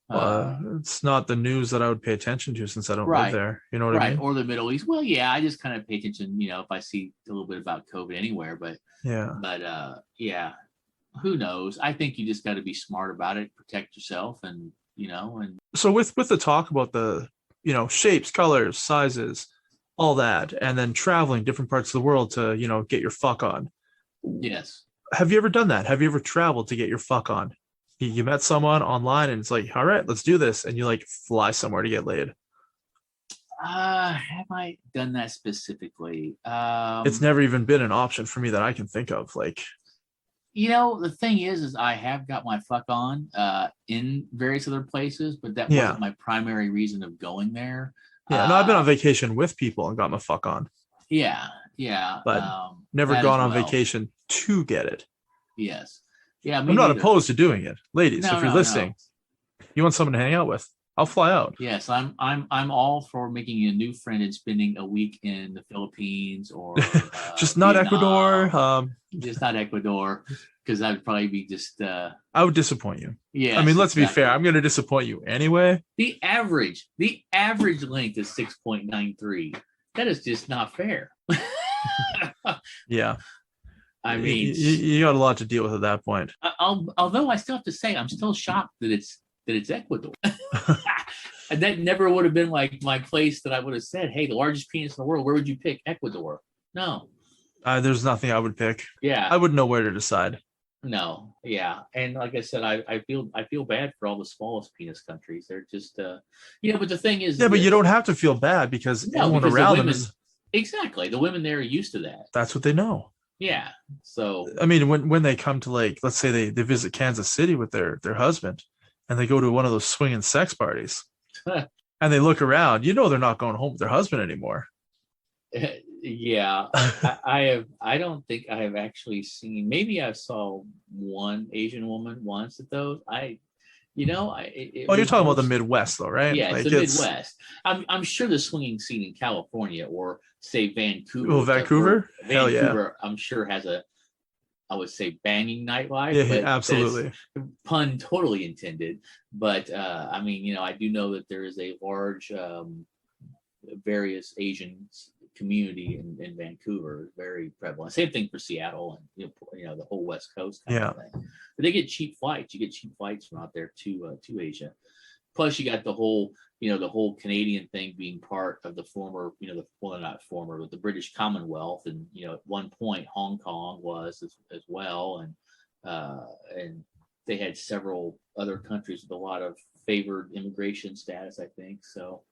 It's not the news that I would pay attention to since I don't live there. You know what I mean? Or the Middle East. Well, yeah, I just kind of pay attention, if I see a little bit about COVID anywhere. But who knows? I think you just got to be smart about it, protect yourself, and. So with the talk about the shapes, colors, sizes, all that, and then traveling different parts of the world to get your fuck on. Yes. Have you ever done that? Have you ever traveled to get your fuck on? You met someone online and it's like, all right, let's do this. And you fly somewhere to get laid. Have I done that specifically? It's never even been an option for me that I can think of. The thing is I have got my fuck on in various other places, but that wasn't my primary reason of going there. Yeah, no, I've been on vacation with people and got my fuck on. Yeah. But never gone on vacation to get it. Yes. Yeah, I'm not opposed to doing it, ladies. If you're listening, you want someone to hang out with, I'll fly out. Yes, I'm all for making a new friend and spending a week in the Philippines or just not Vietnam, Ecuador. Just not Ecuador, because I'd probably be just. I would disappoint you. Yeah, I mean, let's be fair. I'm going to disappoint you anyway. The average length is 6.93. That is just not fair. Yeah. I mean, you got a lot to deal with at that point. Although I still have to say, I'm still shocked that it's Ecuador. And that never would have been my place that I would have said, hey, the largest penis in the world, where would you pick? Ecuador. No. There's nothing I would pick. Yeah. I wouldn't know where to decide. No. Yeah. And like I said, I feel bad for all the smallest penis countries. They're just, but the thing is. Yeah, but you don't have to feel bad because everyone around them is. Exactly. The women there are used to that. That's what they know. Yeah. So I mean, when they come to let's say they visit Kansas City with their husband and they go to one of those swinging sex parties and they look around, they're not going home with their husband anymore. Yeah. I don't think I have actually seen, maybe I saw one Asian woman once at those. You're talking about the Midwest, though, right? Yeah, it's Like the Midwest. I'm sure the swinging scene in California or say Vancouver, Vancouver, hell yeah, Vancouver, I'm sure has a, I would say, banging nightlife, yeah, but that's absolutely. pun totally intended. But I mean, I do know that there is a large various Asian community in Vancouver, very prevalent. Same thing for Seattle and the whole West Coast kind Yeah, of thing. But they get cheap flights. You get cheap flights from out there to Asia. Plus, you got the whole the whole Canadian thing being part of the former not former, but the British Commonwealth, and at one point Hong Kong was as well, and they had several other countries with a lot of favored immigration status, I think. So,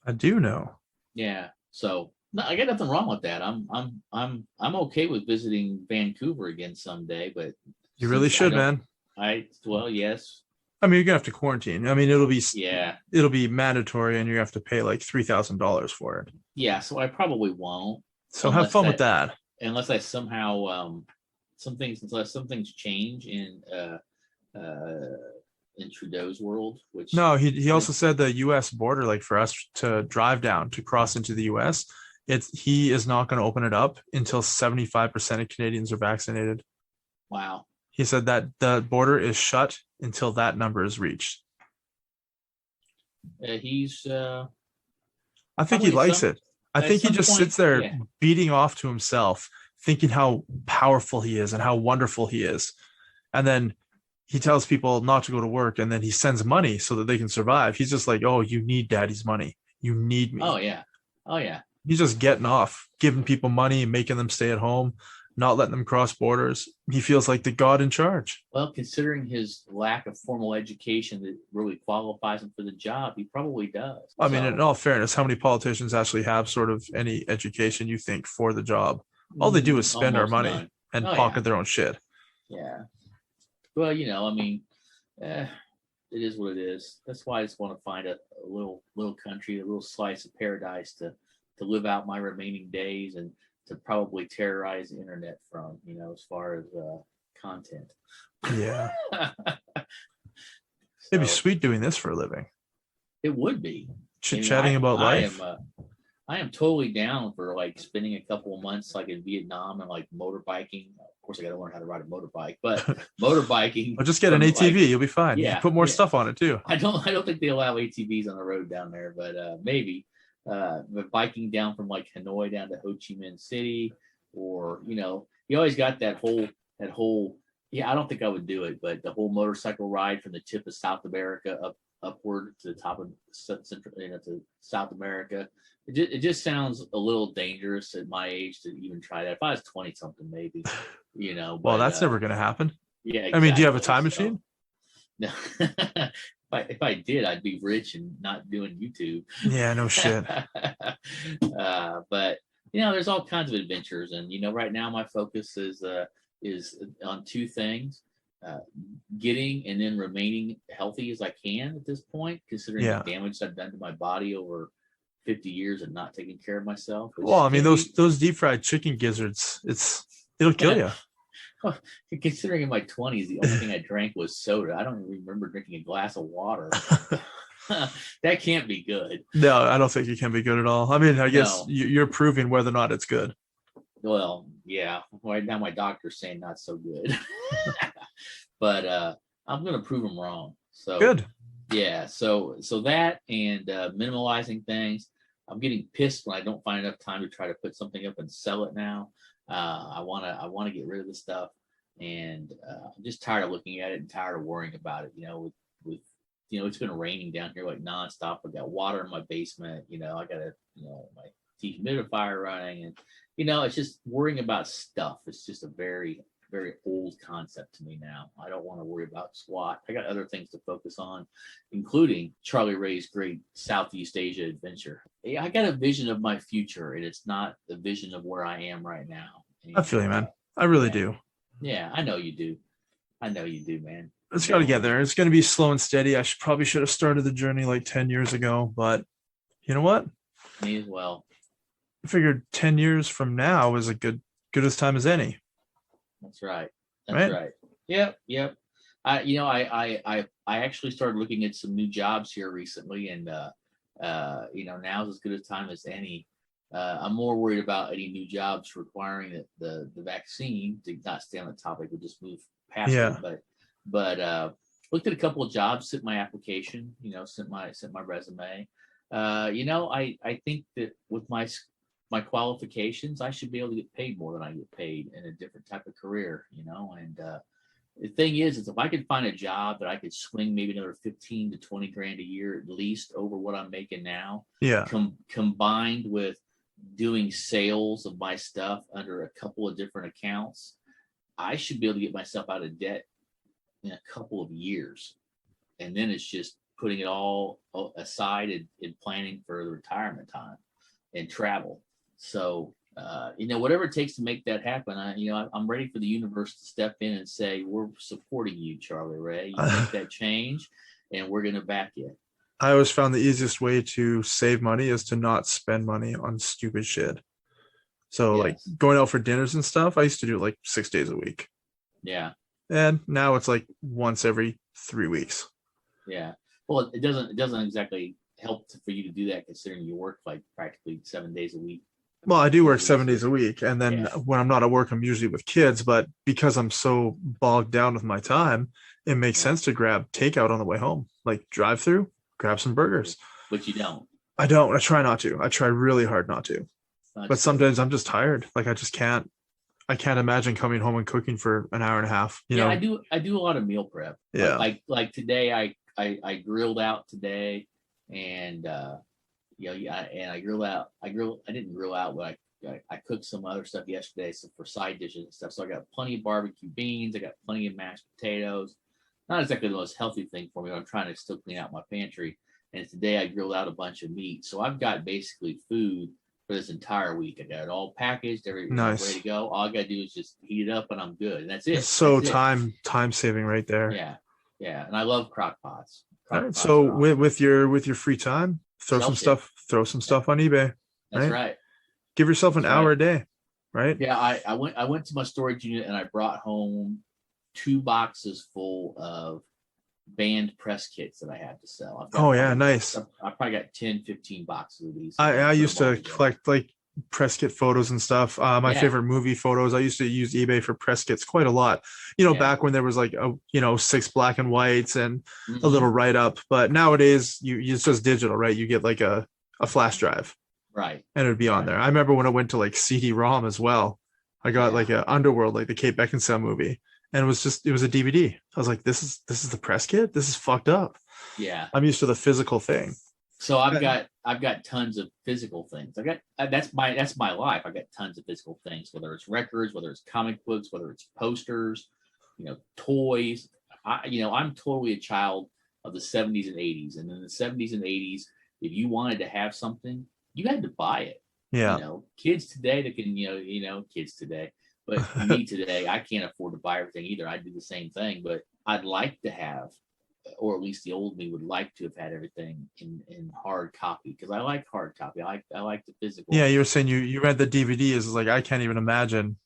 I do know. yeah. So no, I got nothing wrong with that. I'm okay with visiting Vancouver again someday, but You really should, man. Well, yes. I mean, you're gonna have to quarantine. I mean, it'll be mandatory, and you have to pay like $3,000 for it. Yeah, so I probably won't. So have fun with that. Unless I somehow unless some things change in Trudeau's world, which No, he also said the U.S. border, like for us to drive down to cross into the U.S., he is not going to open it up until 75% of Canadians are vaccinated. Wow. He said that the border is shut until that number is reached. He's. I think he likes it. I think he just sits there beating off to himself, thinking how powerful he is and how wonderful he is. And then he tells people not to go to work, and then he sends money so that they can survive. He's just like, oh, you need daddy's money. You need me. Oh, yeah. Oh, yeah. He's just getting off, giving people money, making them stay at home, not letting them cross borders. He feels like the god in charge. Well, considering his lack of formal education that really qualifies him for the job, he probably does. I mean, in all fairness, how many politicians actually have sort of any education, you think, for the job? All they do is spend our money and pocket their own shit. Yeah. Well, I mean, it is what it is. That's why I just want to find a little country, a little slice of paradise to live out my remaining days and to probably terrorize the internet from, as far as content. Yeah. It'd be sweet doing this for a living. It would be. Chit-chatting about life. I am totally down for like spending a couple of months like in Vietnam and like motorbiking. Of course, I got to learn how to ride a motorbike, but motorbiking. Well, just get an ATV. You'll be fine. Yeah. You put more stuff on it too. I don't think they allow ATVs on the road down there, but maybe. But biking down from like Hanoi down to Ho Chi Minh City, or you always got that whole I don't think I would do it, but the whole motorcycle ride from the tip of South America upward to the top of Central, to South America. It just sounds a little dangerous at my age to even try that. If I was 20 something, maybe, But, well, that's never going to happen. Yeah. Exactly. I mean, do you have a time machine? No. If I did, I'd be rich and not doing YouTube. Yeah, no shit. But there's all kinds of adventures, and right now my focus is on two things: getting and then remaining healthy as I can at this point, considering the damage I've done to my body over 50 years and not taking care of myself. Well, I mean, those deep fried chicken gizzards, it'll kill you. Considering in my 20s, the only thing I drank was soda. I don't even remember drinking a glass of water. That can't be good. No, I don't think it can be good at all. I mean, I guess you're proving whether or not it's good. Well, yeah. Right now, my doctor's saying not so good. But I'm going to prove him wrong. So good. Yeah. So that and minimalizing things. I'm getting pissed when I don't find enough time to try to put something up and sell it now. I want to get rid of the stuff, and I'm just tired of looking at it and tired of worrying about it. With it's been raining down here like nonstop. I got water in my basement. I got my dehumidifier running, and it's just worrying about stuff. It's just a very, very old concept to me now. I don't want to worry about squat. I got other things to focus on, including Charlie Ray's great Southeast Asia adventure. I got a vision of my future, and it's not the vision of where I am right now. And, I feel you, man. I really do. Yeah, I know you do. I know you do, man. It's got to get there. It's going to be slow and steady. I probably should have started the journey like 10 years ago, but you know what? Me as well. I figured 10 years from now is a good as time as any. That's right. That's right. Yep. I actually started looking at some new jobs here recently, and now's as good a time as any. I'm more worried about any new jobs requiring the vaccine. To not stay on the topic, we'll just move past Yeah. it. But looked at a couple of jobs, sent my application, sent my resume. I think that with my qualifications, I should be able to get paid more than I get paid in a different type of career, and the thing is if I could find a job that I could swing maybe another 15 to 20 grand a year at least over what I'm making now, Yeah. Combined with doing sales of my stuff under a couple of different accounts, I should be able to get myself out of debt in a couple of years. And then it's just putting it all aside and planning for the retirement time and travel. So, whatever it takes to make that happen, I'm ready for the universe to step in and say, we're supporting you, Charlie Ray. You make that change and we're going to back you. I always found the easiest way to save money is to not spend money on stupid shit. So like going out for dinners and stuff, I used to do it like 6 days a week. Yeah. And now it's like once every 3 weeks. Yeah. Well, it doesn't exactly help for you to do that considering you work like practically 7 days a week. Well, I do work 7 days a week. And then when I'm not at work, I'm usually with kids. But because I'm so bogged down with my time, it makes sense to grab takeout on the way home, like drive through, grab some burgers. But you don't. I don't. I try not to. I try really hard not to. But sometimes I'm just tired. Like I just can't. I can't imagine coming home and cooking for an hour and a half. You know? I do a lot of meal prep. Yeah. Like today, I grilled out today, and and I grilled out. I didn't grill out, but I cooked some other stuff yesterday, so for side dishes and stuff. So I got plenty of barbecue beans. I got plenty of mashed potatoes. Not exactly the most healthy thing for me, but I'm trying to still clean out my pantry. And today I grilled out a bunch of meat. So I've got basically food for this entire week. I got it all packaged, everything ready to go. All I got to do is just heat it up and I'm good. And that's it. It's so time saving right there. Yeah. Yeah. And I love crock pots. All right. So with your free time, throw some stuff on eBay. That's right. Give yourself an hour a day. Right. Yeah. I went to my storage unit and I brought home 2 boxes full of band press kits that I have to sell. Nice. I probably got 10, 15 boxes of these. I used to collect like press kit photos and stuff. My favorite movie photos. I used to use eBay for press kits quite a lot. Back when there was like 6 black and whites and a little write up. But nowadays it's just digital, right? You get like a flash drive, right? And it would be on there. I remember when I went to like CD-ROM as well. I got like a Underworld, like the Kate Beckinsale movie. And it was a DVD. I was like, this is the press kit? This is fucked up. Yeah. I'm used to the physical thing. So I've got tons of physical things. That's my life. I got tons of physical things, whether it's records, whether it's comic books, whether it's posters, toys. I'm totally a child of the 70s and 80s. And in the 70s and 80s, if you wanted to have something, you had to buy it. Yeah. Kids today that can, kids today. But me today, I can't afford to buy everything either. I do the same thing, but I'd like to have, or at least the old me would like to have had everything in hard copy because I like hard copy. I like the physical. Yeah, you were saying you read the DVD. Is like I can't even imagine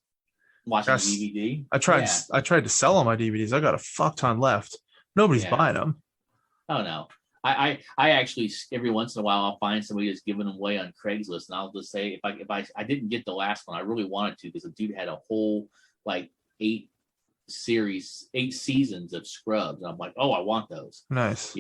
watching DVD. I tried to sell all my DVDs. I got a fuck ton left. Nobody's buying them. Oh no. I actually every once in a while I'll find somebody that's giving them away on Craigslist, and I'll just say if I didn't get the last one, I really wanted to because the dude had a whole like 8 seasons of Scrubs, and I'm like, oh, I want those. Nice.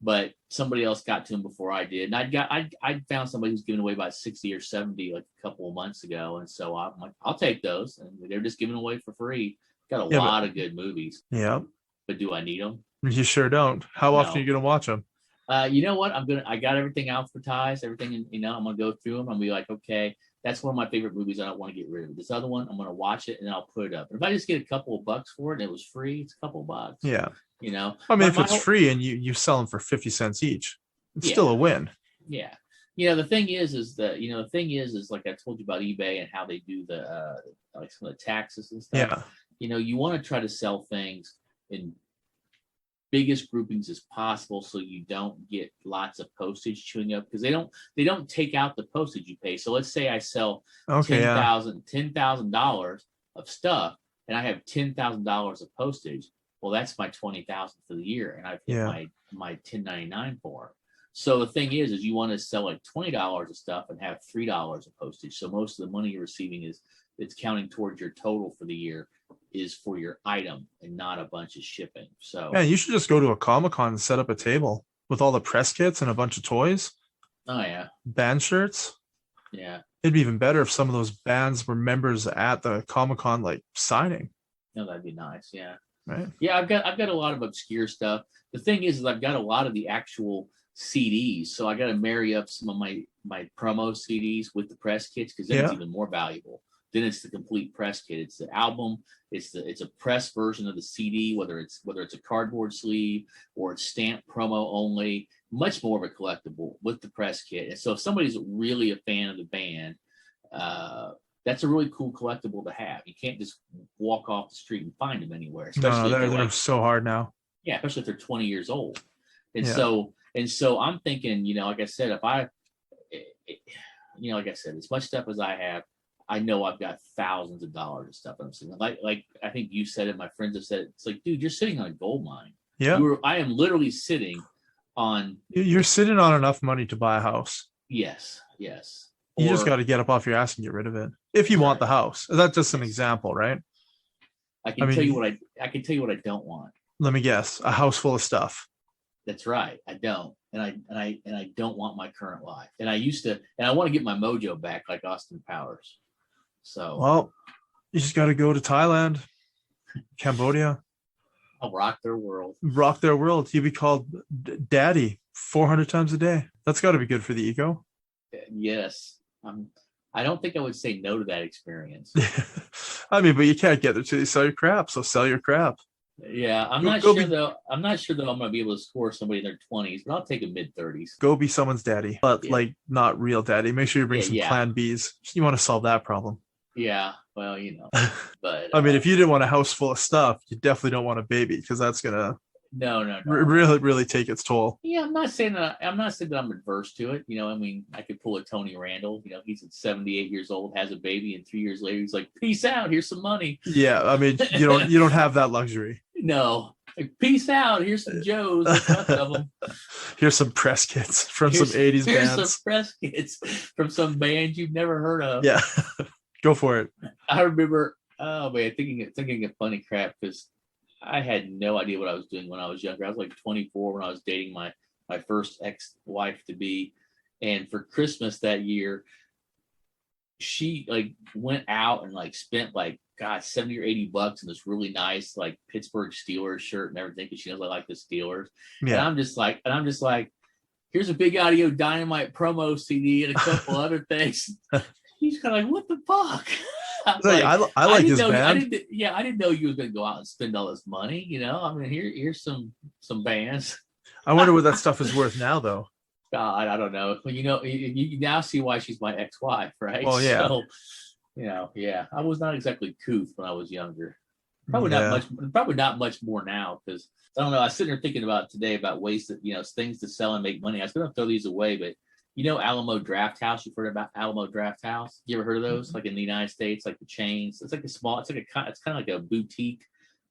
But somebody else got to them before I did, and I found somebody who's giving away about 60 or 70 like a couple of months ago, and so I'm like, I'll take those, and they're just giving away for free. Got a lot of good movies. Yeah. But do I need them? You sure don't. How often are you gonna watch them? You know what? I got everything advertised, everything, I'm going to go through them. I'm going to be like, okay, that's one of my favorite movies. I don't want to get rid of it. This other one, I'm going to watch it and then I'll put it up. And if I just get a couple of bucks for it and it was free, it's a couple of bucks. Yeah. I mean, if it's free and you sell them for 50 cents each, it's still a win. Yeah. The thing is like I told you about eBay and how they do the, like some of the taxes and stuff. Yeah. You want to try to sell things in biggest groupings as possible so you don't get lots of postage chewing up because they don't take out the postage you pay. So let's say I sell $10,000 of stuff and I have $10,000 of postage. Well, that's my 20,000 for the year, and I've hit Yeah. my 1099 for. So the thing is you want to sell like $20 of stuff and have $3 of postage. So most of the money you're receiving it's counting towards your total for the year is for your item and not a bunch of shipping. So Yeah, you should just go to a Comic-Con and set up a table with all the press kits and a bunch of toys, oh yeah, band shirts. yeah. It'd be even better if some of those bands were members at the Comic-Con like signing, No, that'd be nice. Yeah. right? Yeah, I've got a lot of obscure stuff. The thing is I've got a lot of the actual CDs, so I got to marry up some of my promo CDs with the press kits because then it's Yeah. even more valuable. Then it's the complete press kit. It's the album. It's a press version of the CD, whether it's a cardboard sleeve or it's stamped promo only. Much more of a collectible with the press kit. And so if somebody's really a fan of the band, that's a really cool collectible to have. You can't just walk off the street and find them anywhere, especially No, if they're like, so hard now. yeah, especially if they're 20 years old. And Yeah. so I'm thinking, like I said, like I said, as much stuff as I have, I know I've got thousands of dollars of stuff. I'm saying, like I think you said it, my friends have said it. It's like, dude, you're sitting on a gold mine. Yeah. I am literally sitting on. You're sitting on enough money to buy a house. Yes. You just got to get up off your ass and get rid of it if you want the house. That's just an example, right? I can tell you what I don't want. Let me guess, a house full of stuff. That's right. I don't, and I don't want my current life. And I used to, and I want to get my mojo back, like Austin Powers. So, well, you just got to go to Thailand, Cambodia. I'll rock their world. Rock their world. You'd be called daddy 400 times a day. That's got to be good for the ego. Yes. I don't think I would say no to that experience. I mean, but you can't get there till you sell your crap. So sell your crap. Yeah, I'm not sure though I'm going to be able to score somebody in their 20s, but I'll take a mid-30s. Go be someone's daddy, but like not real daddy. Make sure you bring some plan Bs. You want to solve that problem. Yeah, well, but I mean, if you didn't want a house full of stuff, you definitely don't want a baby because that's gonna no. really take its toll. Yeah, I'm not saying that I'm adverse to it. I mean, I could pull a Tony Randall. He's at 78 years old, has a baby, and 3 years later he's like, "Peace out. Here's some money." Yeah, I mean, you don't have that luxury. No, like, peace out. Here's some Joes. Of them. Here's some press kits from some 80s bands. Here's some press kits from some bands you've never heard of. Yeah, go for it. I remember, thinking of funny crap because I had no idea what I was doing when I was younger. I was like 24 when I was dating my first ex-wife to be, and for Christmas that year, she like went out and like spent like $70 or $80 in this really nice like Pittsburgh Steelers shirt and everything because she knows I like the Steelers. Yeah. And I'm just like, here's a Big Audio Dynamite promo CD and a couple other things. He's kind of like, what the fuck? I like this band. I didn't know you were going to go out and spend all this money. I mean, here's some bands. I wonder what that stuff is worth now, though. God, I don't know. Well, you now see why she's my ex-wife, right? Well, yeah. So, yeah. I was not exactly couth when I was younger. Probably not much more now because I don't know. I was sitting there thinking about today about ways that things to sell and make money. I was going to throw these away, but Alamo Draft House. You've heard about Alamo Draft House? You ever heard of those? Mm-hmm. Like in the United States, like the chains. It's like it's kind of like a boutique.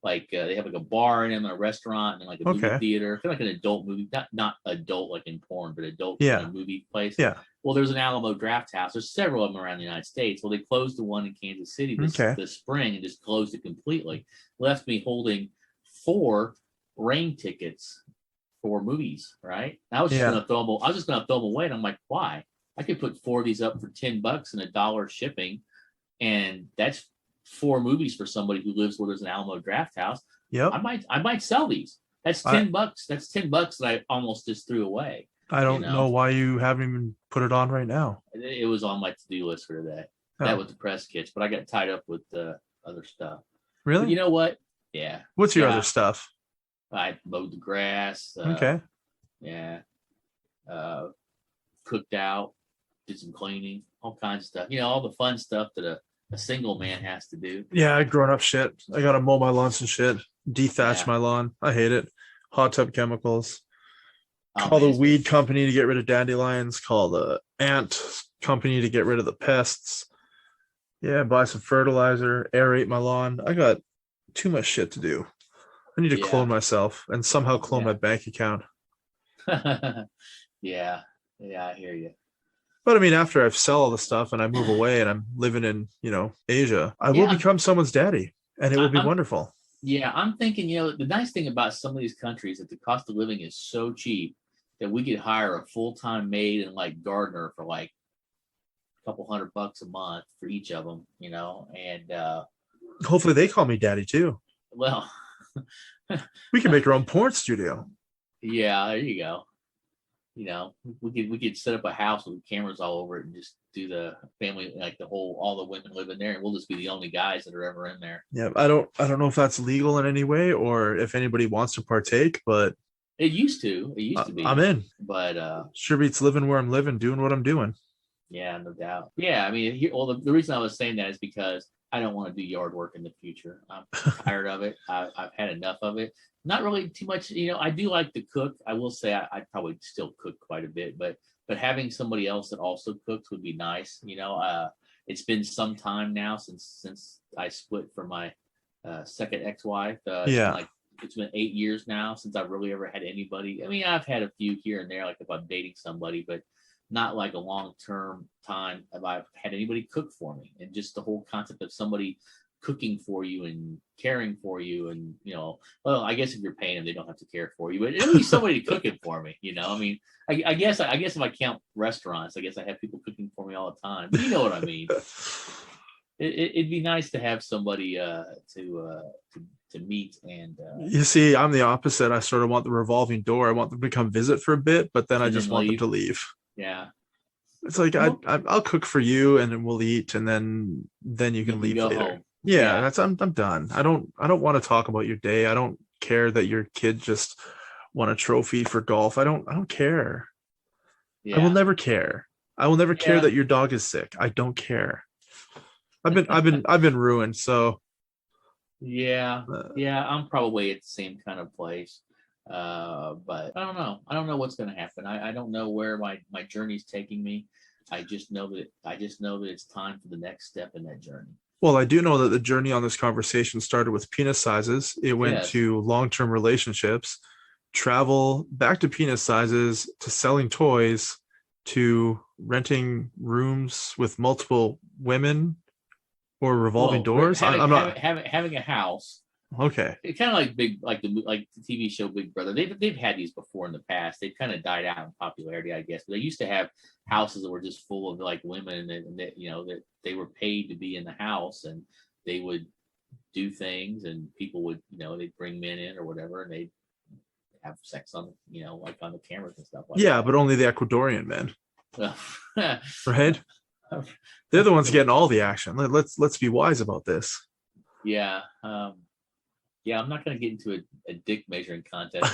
Like they have like a bar in them, and a restaurant, and like a movie theater. Kind of like an adult movie, not adult like in porn, but adult kind of movie place. Yeah. Well, there's an Alamo Draft House. There's several of them around the United States. Well, they closed the one in Kansas City this spring and just closed it completely. Left me holding 4 rain tickets for movies. Right? And I was just gonna throw them. I was just gonna throw them away, and I'm like, why? I could put 4 of these up for $10 and $1 shipping, and that's 4 movies for somebody who lives where there's an Alamo Draft House. Yep. I might sell these. That's $10. That's $10 that I almost just threw away. I don't know why you haven't even put it on right now. It was on my to-do list for today. Oh. That with the press kits, but I got tied up with other stuff. Really? But you know what? Yeah. What's your other stuff? I mowed the grass. Yeah. Cooked out. Did some cleaning. All kinds of stuff. All the fun stuff that a single man has to do. Yeah, grown up shit. I gotta mow my lawns and shit. Dethatch my lawn. I hate it. Hot tub chemicals. Call the weed company to get rid of dandelions. Call the ant company to get rid of the pests. Yeah, buy some fertilizer. Aerate my lawn. I got too much shit to do. I need to Yeah. clone myself and somehow clone my bank account. Yeah. Yeah, I hear you. But I mean, after I sell all the stuff and I move away and I'm living in, Asia, I will Yeah, become someone's daddy and it will be I'm wonderful. yeah, I'm thinking, the nice thing about some of these countries that the cost of living is so cheap that we could hire a full-time maid and like gardener for like a couple $100 a month for each of them, and Hopefully they call me daddy too. well, We can make our own porn studio. yeah, there you go. We could set up a house with cameras all over it and just do the family, like all the women live in there, and we'll just be the only guys that are ever in there. Yeah, I don't know if that's legal in any way or if anybody wants to partake, but It used to be, I'm in. but Sure beats living where I'm living, doing what I'm doing. yeah, no doubt. Yeah, I mean, the reason I was saying that is because I don't want to do yard work in the future. I'm tired of it. I've had enough of it. Not really too much. I do like to cook. I will say I'd probably still cook quite a bit, but having somebody else that also cooks would be nice. It's been some time now since I split from my second ex-wife. Yeah. It's been 8 years now since I've really ever had anybody. I mean, I've had a few here and there, like if I'm dating somebody, but not like a long-term time have I had anybody cook for me. And just the whole concept of somebody cooking for you and caring for you, and well, I guess if you're paying them, they don't have to care for you, but at least somebody cooking for me. I mean, I guess if I count restaurants, I guess I have people cooking for me all the time. But you know what I mean. It'd be nice to have somebody to meet and you see, I'm the opposite. I sort of want the revolving door. I want them to come visit for a bit, but then I just want them to leave. Yeah. It's like I'll cook for you and then we'll eat and then you can leave go later. home. Yeah, that's I'm done. I don't want to talk about your day. I don't care that your kid just won a trophy for golf. I don't care. Yeah. I will never care. I will never care Yeah. that your dog is sick. I don't care. I've been ruined. So yeah, I'm probably at the same kind of place. But I don't know. I don't know what's going to happen. I don't know where my journey's taking me. I just know that it's time for the next step in that journey. Well, I do know that the journey on this conversation started with penis sizes. It went to long-term relationships, travel back to penis sizes, to selling toys, to renting rooms with multiple women or revolving doors. I'm not having a house. Okay. It's kind of like the TV show Big Brother. They've had these before in the past. They've kind of died out in popularity, I guess. But they used to have houses that were just full of like women, and that they were paid to be in the house, and they would do things, and people would they'd bring men in or whatever, and they'd have sex on like on the cameras and stuff like that. Yeah, but only the Ecuadorian men. Right? They're the ones getting all the action. Let's be wise about this. Yeah. I'm not going to get into a dick measuring contest.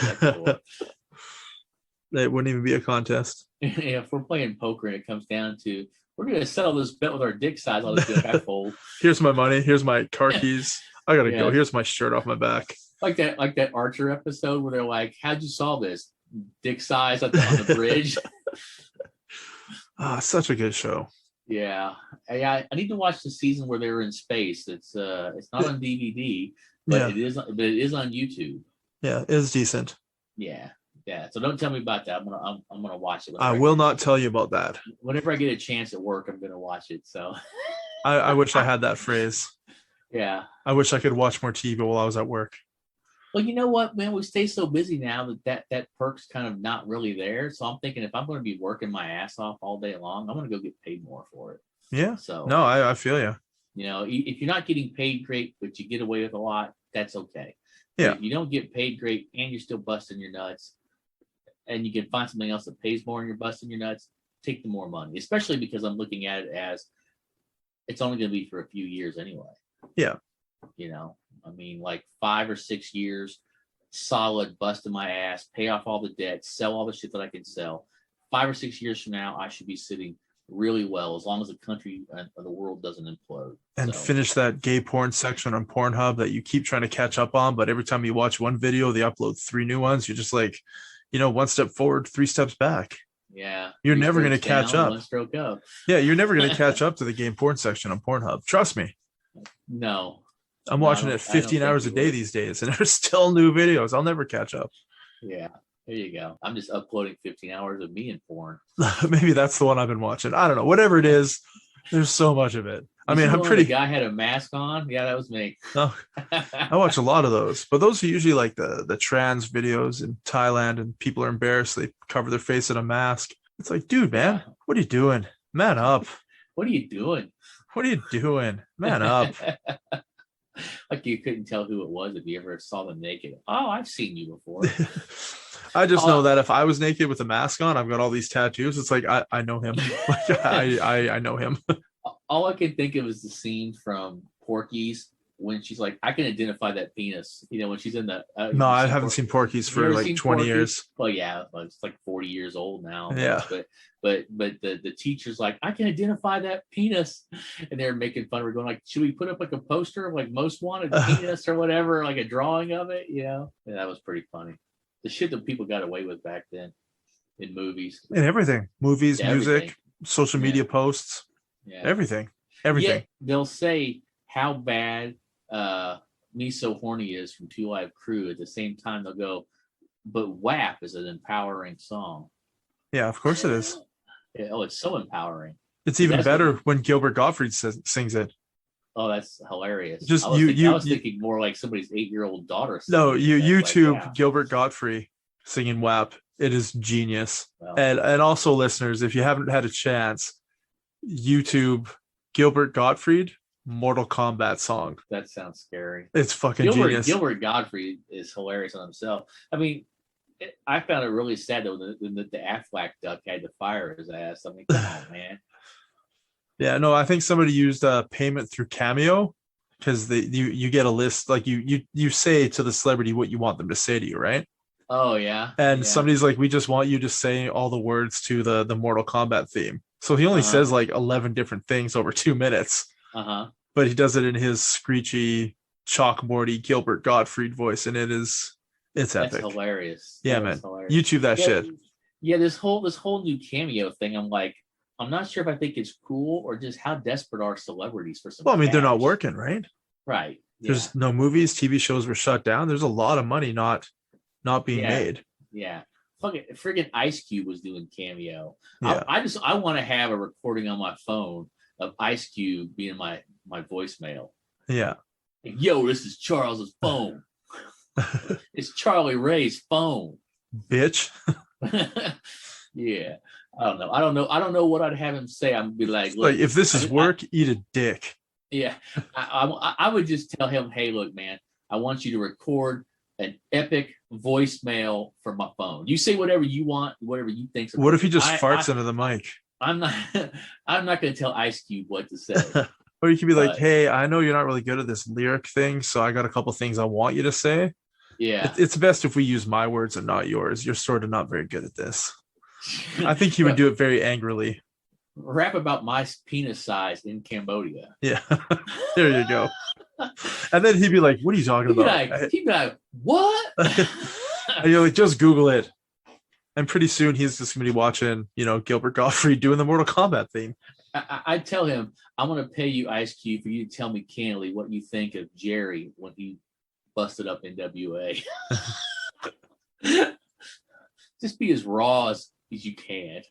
It wouldn't even be a contest. Yeah, if we're playing poker and it comes down to we're going to settle this bet with our dick size, I'll just be like, I fold. Here's my money. Here's my car keys. I gotta go. Here's my shirt off my back. Like that Archer episode where they're like, "How'd you solve this? Dick size on the bridge." Such a good show. Yeah, I need to watch the season where they were in space. It's not on DVD, but it is on YouTube. Yeah, it is decent. Yeah. So don't tell me about that. I'm gonna watch it. I will not tell you about that. Whenever I get a chance at work, I'm gonna watch it. So I wish I had that phrase. Yeah. I wish I could watch more TV while I was at work. Well, you know what, man? We stay so busy now that perk's kind of not really there. So I'm thinking if I'm going to be working my ass off all day long, I'm going to go get paid more for it. Yeah. So no, I feel you. If you're not getting paid great, but you get away with a lot, that's okay. Yeah. If you don't get paid great and you're still busting your nuts, and you can find something else that pays more and you're busting your nuts, take the more money. Especially because I'm looking at it as it's only going to be for a few years anyway. Yeah. I mean, like 5 or 6 years, solid, busting my ass, pay off all the debt, sell all the shit that I can sell. 5 or 6 years from now, I should be sitting really well, as long as the country or the world doesn't implode. And finish that gay porn section on Pornhub that you keep trying to catch up on, but every time you watch one video, they upload 3 new ones. You're just like, 1 step forward, 3 steps back. Yeah. You're never going to catch up. 1 stroke up. Yeah, you're never going to catch up to the gay porn section on Pornhub. Trust me. No. I'm No, watching it I don't 15 think hours a you day would. these days, and there's still new videos. I'll never catch up. Yeah, there you go. I'm just uploading 15 hours of me in porn. Maybe that's the one I've been watching. I don't know. Whatever it is, there's so much of it. I You mean, see the I'm one where the pretty. guy had a mask on? Yeah, that was me. Oh, I watch a lot of those, but those are usually like the trans videos in Thailand, and people are embarrassed. They cover their face in a mask. It's like, dude, Yeah. man, what are you doing? Man up. What are you doing? What are you doing? Man up. Like you couldn't tell who it was if you ever saw them naked. Oh, I've seen you before. I just know Uh, that if I was naked with a mask on, I've got all these tattoos. It's like I know him. Like I know him. all I can think of is the scene from Porky's when she's like, I can identify that penis. You know, when she's in the. No, I haven't seen Porky's You for ever like seen 20 Porky? years. Well, yeah, well, it's like 40 years old now. Yeah. But the teacher's like, I can identify that penis, and they're making fun of her, going like, should we put up like a poster of like most wanted penis or whatever, like a drawing of it? You know, and that was pretty funny. The shit that people got away with back then in movies And everything. Movies, Yeah, music, everything. social media posts, Yeah. everything. Everything. Yet they'll say how bad Me So Horny is from Two Live Crew. At the same time, they'll go, but WAP is an empowering song. Yeah, of course it is. Oh, it's so empowering. It's even That's better what- when Gilbert Gottfried sings it. Oh, that's hilarious. Just I was, you- I was you- thinking more like somebody's 8-year-old daughter. No, singing you it. That's YouTube like, yeah. Gilbert Gottfried singing WAP. It is genius. Well, And also listeners, if you haven't had a chance, YouTube Gilbert Gottfried Mortal Kombat song. that sounds scary. It's fucking genius. Gilbert Godfrey is hilarious on himself. I mean, I found it really sad though when the Aflac duck had to fire his ass. I mean, come on, man. Yeah, no, I think somebody used payment through Cameo because you get a list, like you say to the celebrity what you want them to say to you, right? Oh yeah. And yeah. somebody's like, we just want you to say all the words to the Mortal Kombat theme. So he only Uh-huh. says like 11 different things over 2 minutes, but he does it in his screechy, chalkboardy Gilbert Gottfried voice, and it's That's epic. hilarious. Yeah, That man. is hilarious. YouTube that shit. Yeah, this whole new Cameo thing. I'm like, I'm not sure if I think it's cool or just how desperate are celebrities for some. Well, I mean, they're not cash. working, right? Right. Yeah. There's no movies, TV shows were shut down. There's a lot of money not being Yeah. made. Yeah. Fucking friggin' Ice Cube was doing Cameo. Yeah. I want to have a recording on my phone of Ice Cube being my voicemail. Yeah. Like, yo, this is Charles's phone. It's Charlie Ray's phone. Bitch. Yeah. I don't know what I'd have him say. I'm be like, Like, if this is work, eat a dick. yeah. I would just tell him, hey, look, man, I want you to record an epic voicemail from my phone. You say whatever you want, whatever you think. What if he just farts into the mic? I'm not going to tell Ice Cube what to say. Or you could be like, But- hey, I know you're not really good at this lyric thing, so I got a couple things I want you to say. Yeah. It's best if we use my words and not yours. You're sort of not very good at this. I think he would do it very angrily. Rap about my penis size in Cambodia. Yeah. There you go. And then he'd be like, what are you talking about? He'd be like, what? And you're like, just Google it. And pretty soon he's just going to be watching, Gilbert Gottfried doing the Mortal Kombat theme. I tell him, I'm going to pay you, Ice Cube, for you to tell me candidly what you think of Jerry when he busted up NWA. Just be as raw as you can.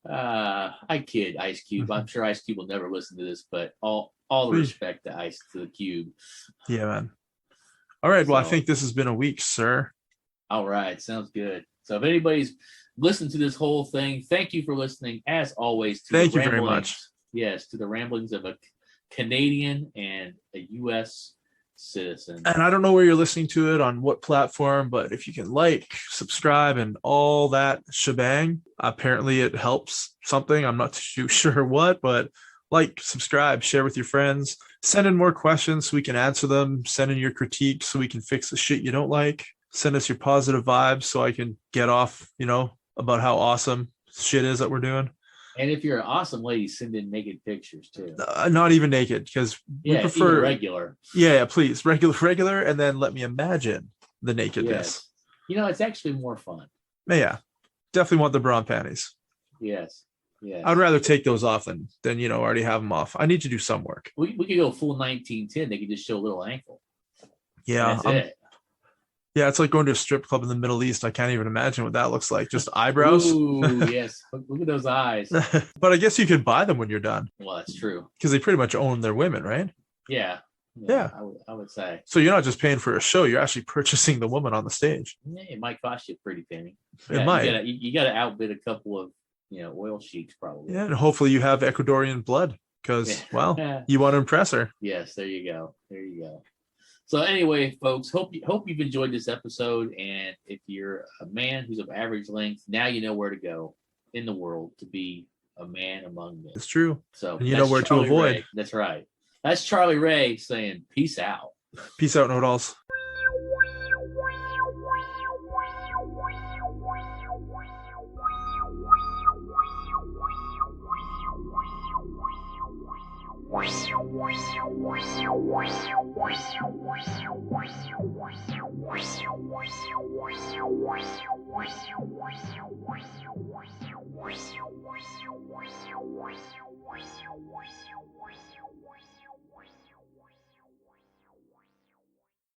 I kid, Ice Cube. I'm sure Ice Cube will never listen to this, but all the respect to the Cube. Yeah, man. All right. Well, I So- think this has been a week, sir. All right, sounds good. So if anybody's listened to this whole thing, thank you for listening. As always, Thank you very much. Yes, to the ramblings of a Canadian and a U.S. citizen. And I don't know where you're listening to it on what platform, but if you can like, subscribe, and all that shebang, apparently it helps something. I'm not too sure what, but like, subscribe, share with your friends, send in more questions so we can answer them, send in your critiques so we can fix the shit you don't like, send us your positive vibes so I can get off, about how awesome shit is that we're doing. And if you're an awesome lady, send in naked pictures too. Not even naked, because we Yeah, prefer even regular. Yeah, please, regular, and then let me imagine the nakedness. Yes. It's actually more fun. Yeah, definitely want the bra and panties. Yes. Yes. I'd rather take those off than already have them off. I need to do some work. We could go full 1910. They could just show a little ankle. Yeah, That's it. yeah, it's like going to a strip club in the Middle East. I can't even imagine what that looks like. Just eyebrows. Ooh, yes. Look at those eyes. But I guess you could buy them when you're done. Well, that's true. Because they pretty much own their women, right? Yeah. Yeah. I would say. So you're not just paying for a show; you're actually purchasing the woman on the stage. Yeah, it might cost you a pretty penny. It might. You got to outbid a couple of oil sheiks probably. Yeah, and hopefully you have Ecuadorian blood because, well, you want to impress her. Yes, there you go. There you go. So anyway, folks, hope you've enjoyed this episode. And if you're a man who's of average length, now you know where to go in the world to be a man among men. It's true. So and you know where Charlie to avoid. Ray. That's right. That's Charlie Ray saying peace out. Peace out, know-it-alls.